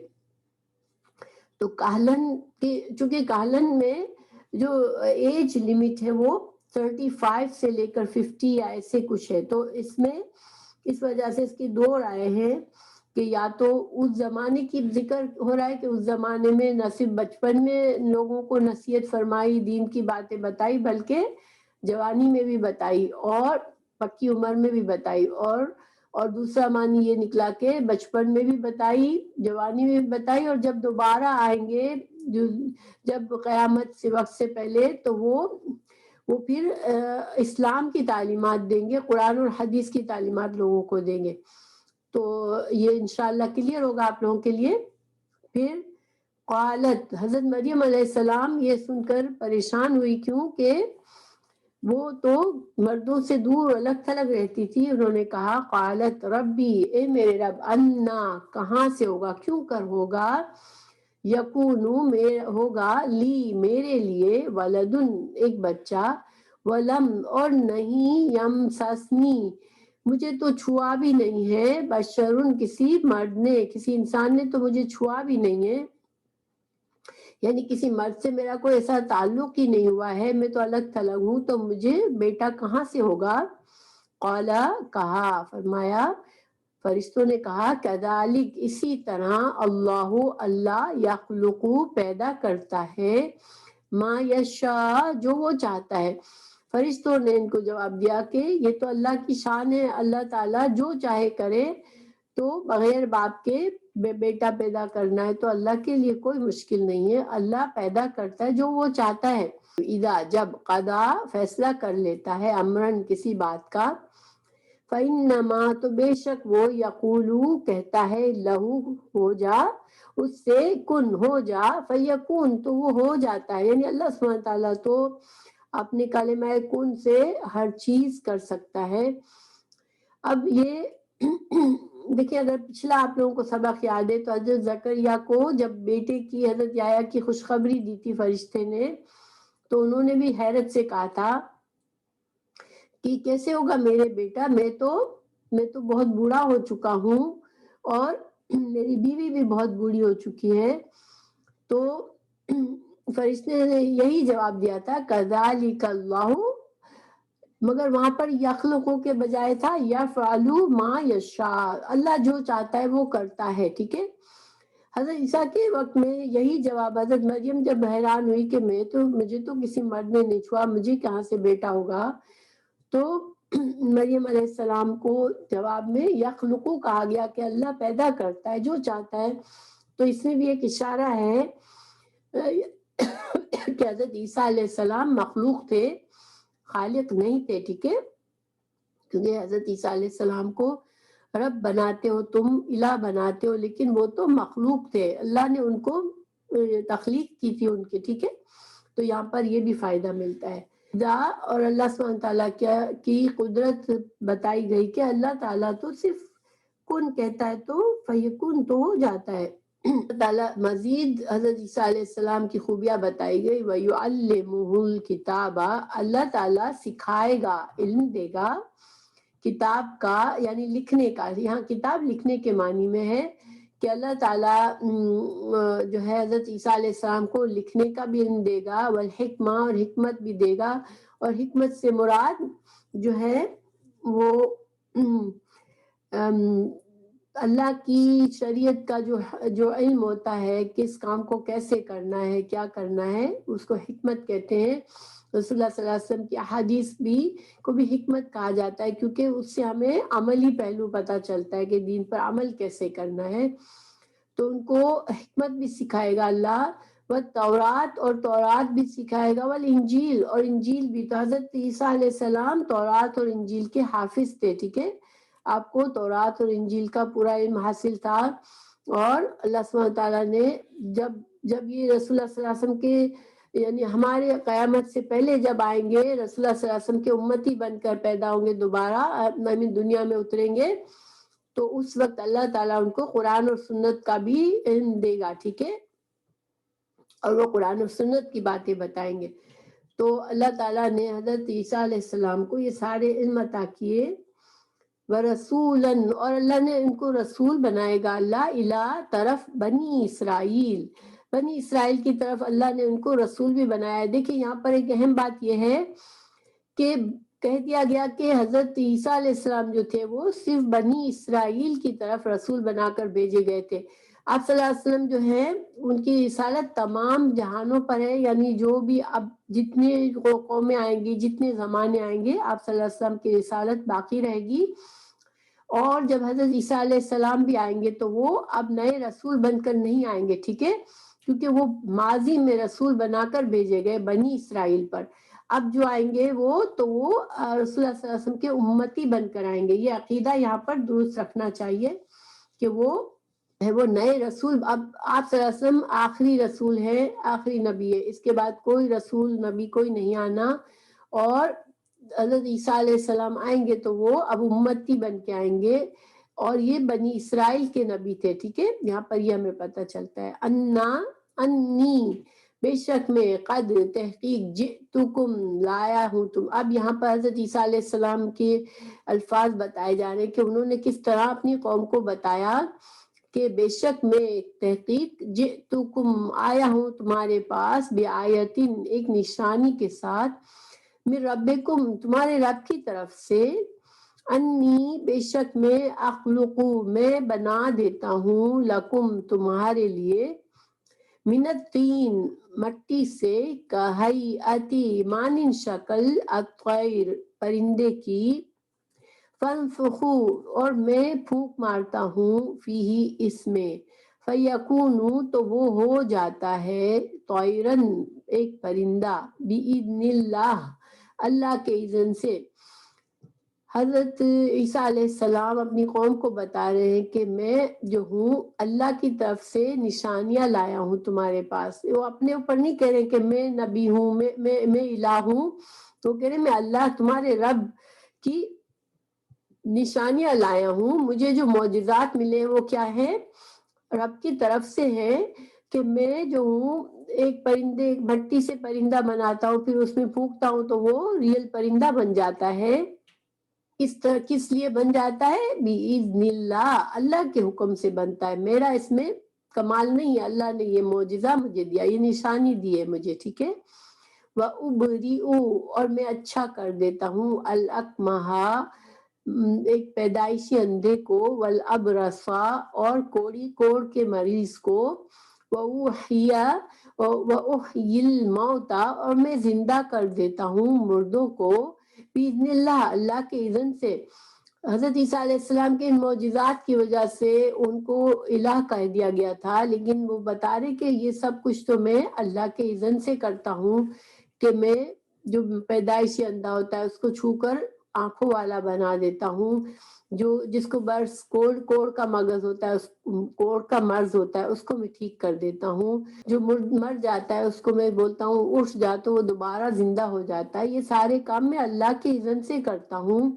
S1: تو کاہلن کی، چونکہ کاہلن میں جو ایج لمٹ ہے وہ 35 سے لے کر 50 یا ایسے کچھ ہے، تو اس میں اس وجہ سے اس کی دو رائے ہیں کہ یا تو اس زمانے کی ذکر ہو رہا ہے کہ اس زمانے میں نہ صرف بچپن میں لوگوں کو نصیحت فرمائی، دین کی باتیں بتائی، بلکہ جوانی میں بھی بتائی اور پکی عمر میں بھی بتائی، اور دوسرا معنی یہ نکلا کہ بچپن میں بھی بتائی، جوانی میں بھی بتائی، اور جب دوبارہ آئیں گے جب قیامت سے وقت سے پہلے تو وہ پھر اسلام کی تعلیمات دیں گے، قرآن اور حدیث کی تعلیمات لوگوں کو دیں گے۔ تو یہ انشاءاللہ کلیئر ہوگا آپ لوگوں کے لیے۔ پھر قالت، حضرت مریم علیہ السلام یہ سن کر پریشان ہوئی، کیوں کہ وہ تو مردوں سے دور الگ تھلگ رہتی تھی۔ انہوں نے کہا قالت ربی، اے میرے رب، انا، کہاں سے ہوگا، کیوں کر ہوگا، یکونو، ہوگا، لی، میرے لیے، ولدن، ایک بچہ، ولم، اور نہیں، یمسسنی، مجھے تو چھوا بھی نہیں ہے، بشرن، کسی مرد نے، کسی انسان نے تو مجھے چھوا بھی نہیں ہے، یعنی کسی مرد سے میرا کوئی ایسا تعلق ہی نہیں ہوا ہے، میں تو الگ تھلگ ہوں، تو مجھے بیٹا کہاں سے ہوگا۔ قالا، کہا، فرمایا، فرشتوں نے کہا کذالک، اسی طرح، اللہ یخلق، پیدا کرتا ہے، ما یشاء، جو وہ چاہتا ہے۔ فرشتوں نے ان کو جواب دیا کہ یہ تو اللہ کی شان ہے، اللہ تعالیٰ جو چاہے کرے، تو بغیر باپ کے بیٹا پیدا کرنا ہے تو اللہ کے لیے کوئی مشکل نہیں ہے، اللہ پیدا کرتا ہے جو وہ چاہتا ہے۔ اذا، جب، قضا، فیصلہ کر لیتا ہے، امرن، کسی بات کا، فإنما، تو بے شک وہ، یقولو، کہتا ہے، لہو، ہو جا، اس سے، کن، ہو جا، فیکون، تو وہ ہو جاتا ہے، یعنی اللہ سبحانہ تعالیٰ تو اپنے کلمہ کن سے ہر چیز کر سکتا ہے۔ اب یہ دیکھیں، اگر پچھلا آپ لوگوں کو سبق یاد ہے تو حضرت زکریا کو جب بیٹے کی، حضرت یحییٰ کی خوشخبری دی تھی فرشتے نے، تو انہوں نے بھی حیرت سے کہا تھا کہ کیسے ہوگا میرے بیٹا، میں تو بہت بوڑھا ہو چکا ہوں اور میری بیوی بھی بہت بوڑھی ہو چکی ہے۔ تو فرشتے نے یہی جواب دیا تھا کذالک اللہ، مگر وہاں پر یخلقو کے بجائے تھا یفعل ما یشاء، اللہ جو چاہتا ہے وہ کرتا ہے، ٹھیک ہے۔ حضرت عیسیٰ کے وقت میں یہی جواب، حضرت مریم جب حیران ہوئی کہ مجھے تو کسی مرد نے نہیں چھوا، مجھے کہاں سے بیٹا ہوگا، تو مریم علیہ السلام کو جواب میں یخلقو کہا گیا کہ اللہ پیدا کرتا ہے جو چاہتا ہے۔ تو اس میں بھی ایک اشارہ ہے کہ حضرت عیسیٰ علیہ السلام مخلوق تھے، خالق نہیں تھے، ٹھیک ہے، کیونکہ حضرت عیسیٰ علیہ السلام کو رب بناتے ہو تم، الہ بناتے ہو، لیکن وہ تو مخلوق تھے، اللہ نے ان کو تخلیق کی تھی ان کی، ٹھیک ہے۔ تو یہاں پر یہ بھی فائدہ ملتا ہے، اور اللہ سبحانہ تعالیٰ کی قدرت بتائی گئی کہ اللہ تعالیٰ تو صرف کن کہتا ہے تو فیکون، تو ہو جاتا ہے۔ اللہ تعالیٰ مزید حضرت عیسیٰ علیہ السلام کی خوبیاں بتائی گئی، وَيُعَلِّمُهُ الْكِتَابَ، اللہ تعالیٰ سکھائے گا، علم دے گا، کتاب کا، یعنی لکھنے کا، یہاں کتاب لکھنے کے معنی میں ہے کہ اللہ تعالیٰ جو ہے حضرت عیسیٰ علیہ السلام کو لکھنے کا بھی علم دے گا، والحکمہ، اور حکمت بھی دے گا، اور حکمت سے مراد جو ہے وہ اللہ کی شریعت کا جو علم ہوتا ہے کس کام کو کیسے کرنا ہے کیا کرنا ہے اس کو حکمت کہتے ہیں. رسول اللہ صلی اللہ علیہ وسلم کی احادیث کو بھی حکمت کہا جاتا ہے کیونکہ اس سے ہمیں عملی پہلو پتہ چلتا ہے کہ دین پر عمل کیسے کرنا ہے. تو ان کو حکمت بھی سکھائے گا اللہ، وہ تورات اور تورات بھی سکھائے گا، والانجیل اور انجیل بھی. تو حضرت عیسیٰ علیہ السلام تورات اور انجیل کے حافظ تھے. ٹھیک ہے، آپ کو تورات اور انجیل کا پورا علم حاصل تھا. اور اللہ سبحانہ تعالیٰ نے جب یہ رسول اللہ صلی اللہ علیہ وسلم کے یعنی ہمارے قیامت سے پہلے جب آئیں گے رسول اللہ صلی اللہ علیہ وسلم کے امتی بن کر پیدا ہوں گے دوبارہ دنیا میں اتریں گے، تو اس وقت اللہ تعالیٰ ان کو قرآن اور سنت کا بھی علم دے گا. ٹھیک ہے، اور وہ قرآن اور سنت کی باتیں بتائیں گے. تو اللہ تعالیٰ نے حضرت عیسیٰ علیہ السلام کو یہ سارے علم عطا کیے. ورسولاً اور اللہ نے ان کو رسول بنائے گا اللہ الہ طرف بنی اسرائیل کی طرف اللہ نے ان کو رسول بھی بنایا ہے. دیکھیں یہاں پر ایک اہم بات یہ ہے کہ کہہ دیا گیا کہ حضرت عیسیٰ علیہ السلام جو تھے وہ صرف بنی اسرائیل کی طرف رسول بنا کر بھیجے گئے تھے. آپ صلی اللہ علیہ وسلم جو ہے ان کی رسالت تمام جہانوں پر ہے، یعنی جو بھی اب جتنے قومیں آئیں گی جتنے زمانے آئیں گے آپ صلی اللہ علیہ وسلم کی رسالت باقی رہے گی. اور جب حضرت عیسیٰ علیہ السلام بھی آئیں گے تو وہ اب نئے رسول بن کر نہیں آئیں گے. ٹھیک ہے، کیونکہ وہ ماضی میں رسول بنا کر بھیجے گئے بنی اسرائیل پر. اب جو آئیں گے وہ رسول اللہ صلی اللہ علیہ وسلم کے امتی بن کر آئیں گے. یہ عقیدہ یہاں پر درست رکھنا چاہیے کہ وہ نئے رسول. اب آپ صلی اللہ علیہ وسلم آخری رسول ہے، آخری نبی ہے، اس کے بعد کوئی رسول نبی کوئی نہیں آنا. اور حضرت عیسیٰ علیہ السلام آئیں گے تو وہ اب امتی بن کے آئیں گے، اور یہ بنی اسرائیل کے نبی تھے. ٹھیک ہے، یہاں پر یہ ہمیں پتہ چلتا ہے. انی بے شک میں قد تحقیق جئتکم لایا ہوں تم. اب یہاں پر حضرت عیسیٰ علیہ السلام کے الفاظ بتائے جا رہے ہیں کہ انہوں نے کس طرح اپنی قوم کو بتایا کہ بے شک میں تحقیق جئتکم آیا ہوں تمہارے پاس بآیتن ایک نشانی کے ساتھ، من ربکم تمہارے رب کی طرف سے، انی بے شک میں اخلقو میں بنا دیتا ہوں، لکم تمہارے لیے، من الطین مٹی سے، کہیئتی مانند شکل، الطیر پرندے کی، فانفخو اور میں پھونک مارتا ہوں، فیہ اس میں، فیکونو تو وہ ہو جاتا ہے، طیرن ایک پرندہ، بإذن اللہ اللہ کے اذن سے. حضرت عیسیٰ علیہ السلام اپنی قوم کو بتا رہے ہیں کہ میں جو ہوں اللہ کی طرف سے نشانیاں لایا ہوں تمہارے پاس. وہ اپنے اوپر نہیں کہہ رہے کہ میں نبی ہوں، میں الہ ہوں، تو کہہ رہے میں اللہ تمہارے رب کی نشانیاں لایا ہوں. مجھے جو معجزات ملے وہ کیا ہے؟ رب کی طرف سے ہے کہ میں جو ہوں ایک پرندے مٹی سے پرندہ بناتا ہوں، پھر اس میں پھونکتا ہوں تو وہ ریئل پرندہ بن جاتا ہے. اس طرح کس لیے بن جاتا ہے؟ بِإِذْنِ اللہ اللہ کے حکم سے بنتا ہے. میرا اس میں کمال نہیں ہے، اللہ نے یہ معجزہ مجھے دیا، یہ نشانی دی ہے مجھے. ٹھیک ہے، وَأُبْرِئُ اور میں اچھا کر دیتا ہوں، الْأَكْمَحَ ایک پیدائشی اندھے کو، والابرص اور کوڑ کے مریض کو، وأحیی الموتى اور میں زندہ کر دیتا ہوں مردوں کو، بإذن اللہ اللہ کے اذن سے. حضرت عیسیٰ علیہ السلام کے ان معجزات کی وجہ سے ان کو الہ کہہ دیا گیا تھا، لیکن وہ بتا رہے کہ یہ سب کچھ تو میں اللہ کے اذن سے کرتا ہوں، کہ میں جو پیدائشی اندھا ہوتا ہے اس کو چھو کر آنکھوں والا بنا دیتا ہوں، جس کو برس کوڑ کا مغز ہوتا ہے، کوڑ کا مرض ہوتا ہے اس کو میں ٹھیک کر دیتا ہوں، جو مر جاتا ہے اس کو میں بولتا ہوں اٹھ جا تو وہ دوبارہ زندہ ہو جاتا ہے. یہ سارے کام میں اللہ کے اذن سے کرتا ہوں.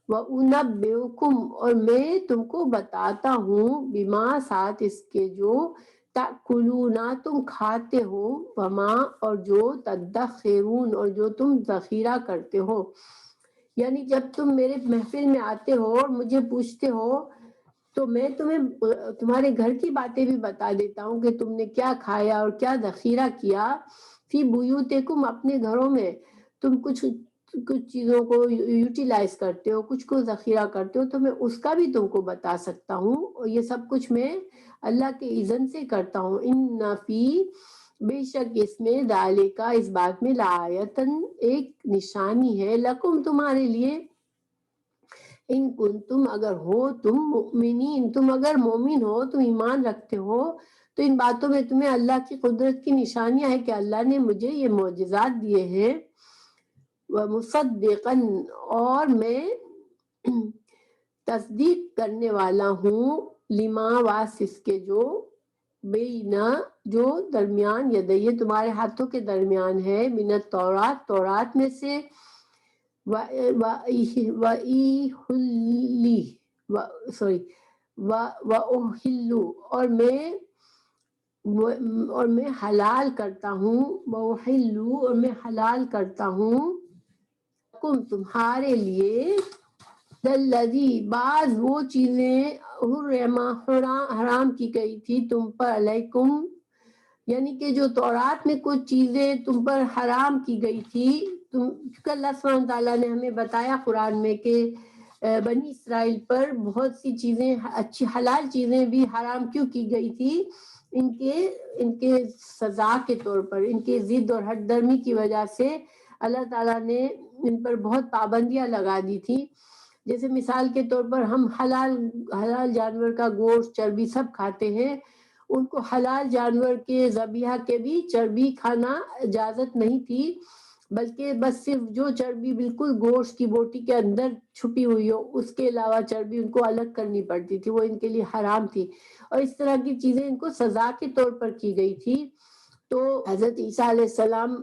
S1: وَأُنَبِّئُكُمْ اور میں تم کو بتاتا ہوں، بما ساتھ اس کے جو تأکلون تم کھاتے ہو، وما اور جو تدخرون اور جو تم ذخیرہ کرتے ہو. یعنی جب تم میرے محفل میں آتے ہو اور مجھے پوچھتے ہو تو میں تمہیں تمہارے گھر کی باتیں بھی بتا دیتا ہوں کہ تم نے کیا کھایا اور کیا ذخیرہ کیا. فی بیوتکم اپنے گھروں میں تم کچھ کچھ چیزوں کو یوٹیلائز کرتے ہو، کچھ کو ذخیرہ کرتے ہو، تو میں اس کا بھی تم کو بتا سکتا ہوں، اور یہ سب کچھ میں اللہ کے اذن سے کرتا ہوں۔ ان فی، بے شک اس میں، ذالکا، اس بات میں، لآیتن، ایک نشانی ہے، لکم، تمہارے لیے، ان کنتم، اگر ہو تم، مؤمنین، تم اگر مومن ہو، تم ایمان رکھتے ہو، تو ان باتوں میں تمہیں اللہ کی قدرت کی نشانیاں ہیں کہ اللہ نے مجھے یہ معجزات دیے ہیں، ومصدقاً، اور میں تصدیق کرنے والا ہوں، لما، واسس کے، جو بینا، جو درمیان، یدیہ، تمہارے ہاتھوں کے درمیان ہے، من التورات، تورات میں سے، اور میں حلال کرتا ہوں، وَأُحِلُّ، اور میں حلال کرتا ہوں، کم، تمہارے لیے، الذی، بعض وہ چیزیں، حرام کی گئی تھی تم پر، علیکم، یعنی کہ جو تورات میں کچھ چیزیں تم پر حرام کی گئی تھی، کیونکہ اللہ سبحانہ تعالیٰ نے ہمیں بتایا قرآن میں کہ بنی اسرائیل پر بہت سی چیزیں، اچھی حلال چیزیں بھی حرام کیوں کی گئی تھی، ان کے سزا کے طور پر، ان کے ضد اور ہٹ درمی کی وجہ سے اللہ تعالیٰ نے ان پر بہت پابندیاں لگا دی تھی۔ جیسے مثال کے طور پر ہم حلال جانور کا گوشت، چربی سب کھاتے ہیں، ان کو حلال جانور کے ذبیحہ کے بھی چربی کھانا اجازت نہیں تھی، بلکہ بس صرف جو چربی بالکل گوشت کی بوٹی کے اندر چھپی ہوئی ہو، اس کے علاوہ چربی ان کو الگ کرنی پڑتی تھی، وہ ان کے لیے حرام تھی، اور اس طرح کی چیزیں ان کو سزا کے طور پر کی گئی تھی۔ تو حضرت عیسیٰ علیہ السلام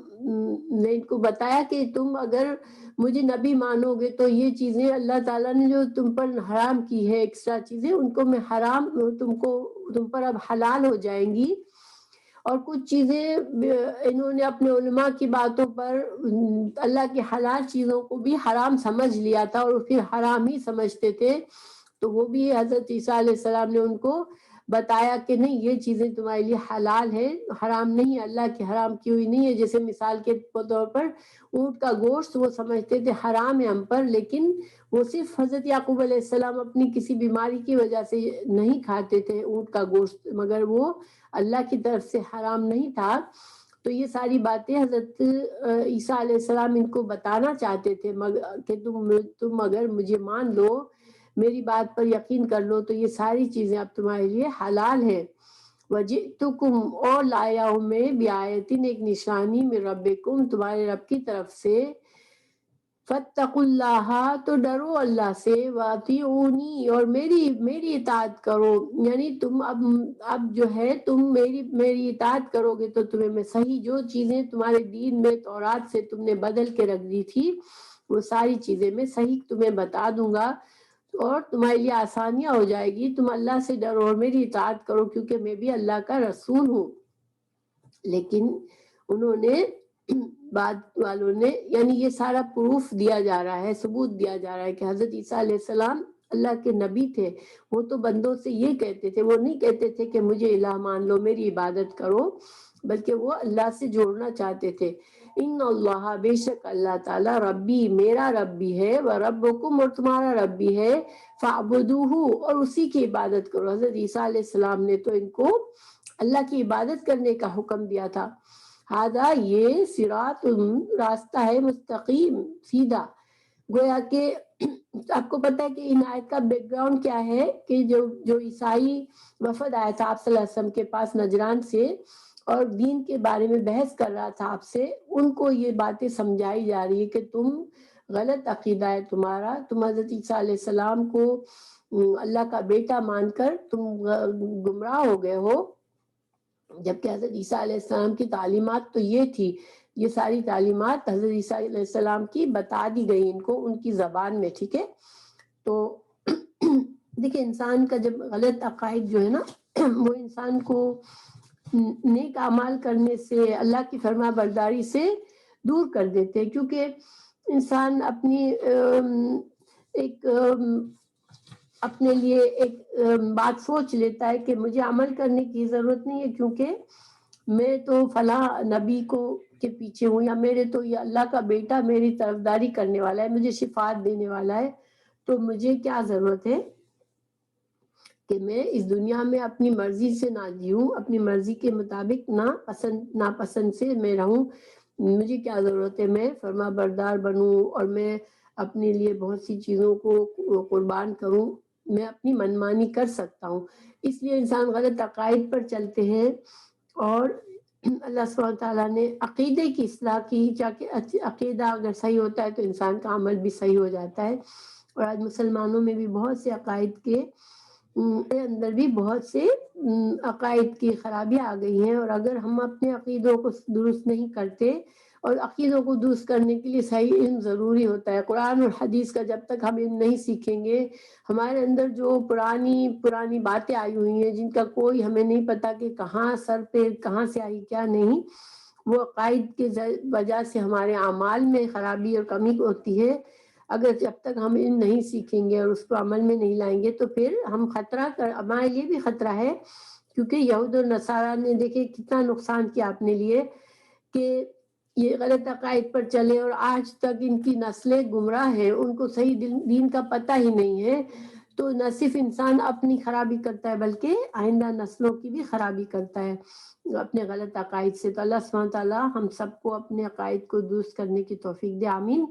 S1: نے ان کو بتایا کہ تم اگر مجھے نبی مانو گے تو یہ چیزیں اللہ تعالیٰ نے جو تم پر حرام کی ہے، ایکسٹرا چیزیں، ان کو میں حرام، تم پر اب حلال ہو جائیں گی۔ اور کچھ چیزیں انہوں نے اپنے علماء کی باتوں پر اللہ کی حلال چیزوں کو بھی حرام سمجھ لیا تھا، اور پھر حرام ہی سمجھتے تھے، تو وہ بھی حضرت عیسیٰ علیہ السلام نے ان کو بتایا کہ نہیں، یہ چیزیں تمہارے لیے حلال ہے، حرام نہیں، اللہ کی حرام کی ہوئی نہیں ہے۔ جیسے مثال کے طور پر اونٹ کا گوشت وہ سمجھتے تھے حرام ہے ہم پر، لیکن وہ صرف حضرت یعقوب علیہ السلام اپنی کسی بیماری کی وجہ سے نہیں کھاتے تھے اونٹ کا گوشت، مگر وہ اللہ کی طرف سے حرام نہیں تھا۔ تو یہ ساری باتیں حضرت عیسیٰ علیہ السلام ان کو بتانا چاہتے تھے کہ تم اگر مجھے مان لو، میری بات پر یقین کر لو، تو یہ ساری چیزیں اب تمہارے لیے حلال ہیں۔ وجئتکم، اور لایا ہوں میں، بیایتن، ایک نشانی، من ربکم، تمہارے رب کی طرف سے، فاتقوا اللہ، تو ڈرو اللہ سے، واطیعونی، اور میری اطاعت کرو، یعنی تم اب جو ہے تم میری اطاعت کرو گے تو تمہیں میں صحیح، جو چیزیں تمہارے دین میں تورات سے تم نے بدل کے رکھ دی تھی، وہ ساری چیزیں میں صحیح تمہیں بتا دوں گا، اور تمہارے لیے آسانیاں ہو جائے گی، تم اللہ سے ڈرو اور میری اطاعت کرو، کیونکہ میں بھی اللہ کا رسول ہوں۔ لیکن انہوں نے، بعد والوں نے، یعنی یہ سارا پروف دیا جا رہا ہے، ثبوت دیا جا رہا ہے کہ حضرت عیسیٰ علیہ السلام اللہ کے نبی تھے، وہ تو بندوں سے یہ کہتے تھے، وہ نہیں کہتے تھے کہ مجھے الہ مان لو، میری عبادت کرو، بلکہ وہ اللہ سے جوڑنا چاہتے تھے۔ ان اللہ، بے شک اللہ تعالیٰ، ربی، میرا رب بھی ہے، وربکم، اور تمہارا رب بھی ہے، فاعبدوہ، اور اسی کی عبادت کرو۔ حضرت عیسیٰ علیہ السلام نے تو ان کو اللہ کی عبادت کرنے کا حکم دیا تھا۔ ہذا، یہ، صراط، راستہ ہے، مستقیم، سیدھا، گویا کہ آپ کو پتہ ہے کہ ان آیت کا بیک گراؤنڈ کیا ہے، کہ جو عیسائی وفد آیا تھا آپ صلی اللہ علیہ وسلم کے پاس نجران سے، اور دین کے بارے میں بحث کر رہا تھا آپ سے، ان کو یہ باتیں سمجھائی جا رہی ہے کہ تم غلط عقیدہ ہے تمہارا، تم حضرت عیسیٰ علیہ السلام کو اللہ کا بیٹا مان کر تم گمراہ ہو گئے ہو، جبکہ حضرت عیسیٰ علیہ السلام کی تعلیمات تو یہ تھی، یہ ساری تعلیمات حضرت عیسیٰ علیہ السلام کی بتا دی گئی ان کو، ان کی زبان میں، ٹھیک ہے۔ تو دیکھیں، انسان کا جب غلط عقائد جو ہے نا، وہ انسان کو نیک اعمال کرنے سے، اللہ کی فرما برداری سے دور کر دیتے ہیں، کیونکہ انسان اپنے لیے ایک بات سوچ لیتا ہے کہ مجھے عمل کرنے کی ضرورت نہیں ہے، کیونکہ میں تو فلاں نبی کو کے پیچھے ہوں، یا میرے تو یہ اللہ کا بیٹا میری طرفداری کرنے والا ہے، مجھے شفاعت دینے والا ہے، تو مجھے کیا ضرورت ہے کہ میں اس دنیا میں اپنی مرضی سے نہ جیوں، اپنی مرضی کے مطابق ناپسند سے میں رہوں. مجھے کیا ضرورت ہے میں فرما بردار بنوں اور میں اپنے لیے بہت سی چیزوں کو قربان کروں. میں اپنی منمانی کر سکتا ہوں. اس لیے انسان غلط عقائد پر چلتے ہیں، اور اللہ سبحانہ تعالیٰ نے عقیدے کی اصلاح کی، کہ عقیدہ اگر صحیح ہوتا ہے تو انسان کا عمل بھی صحیح ہو جاتا ہے. اور آج مسلمانوں میں بھی بہت سے عقائد کے اندر بھی بہت سے عقائد کی خرابیاں آ گئی ہیں، اور اگر ہم اپنے عقیدوں کو درست نہیں کرتے، اور عقیدوں کو درست کرنے کے لیے صحیح علم ضروری ہوتا ہے. قرآن اور حدیث کا جب تک ہم علم نہیں سیکھیں گے، ہمارے اندر جو پرانی باتیں آئی ہوئی ہیں جن کا کوئی ہمیں نہیں پتا کہ کہاں سر پہ کہاں سے آئی کیا نہیں، وہ عقائد کے وجہ سے ہمارے اعمال میں خرابی اور کمی ہوتی ہے. اگر جب تک ہم علم نہیں سیکھیں گے اور اس کو عمل میں نہیں لائیں گے تو پھر ہم ہمارے لیے بھی خطرہ ہے. کیونکہ یہود اور نصارہ نے دیکھے کتنا نقصان کیا اپنے لیے، کہ یہ غلط عقائد پر چلے اور آج تک ان کی نسلیں گمراہ ہیں، ان کو صحیح دین کا پتہ ہی نہیں ہے. تو نہ صرف انسان اپنی خرابی کرتا ہے بلکہ آئندہ نسلوں کی بھی خرابی کرتا ہے اپنے غلط عقائد سے. تو اللہ سبحانہ تعالیٰ ہم سب کو اپنے عقائد کو درست کرنے کی توفیق دے. آمین.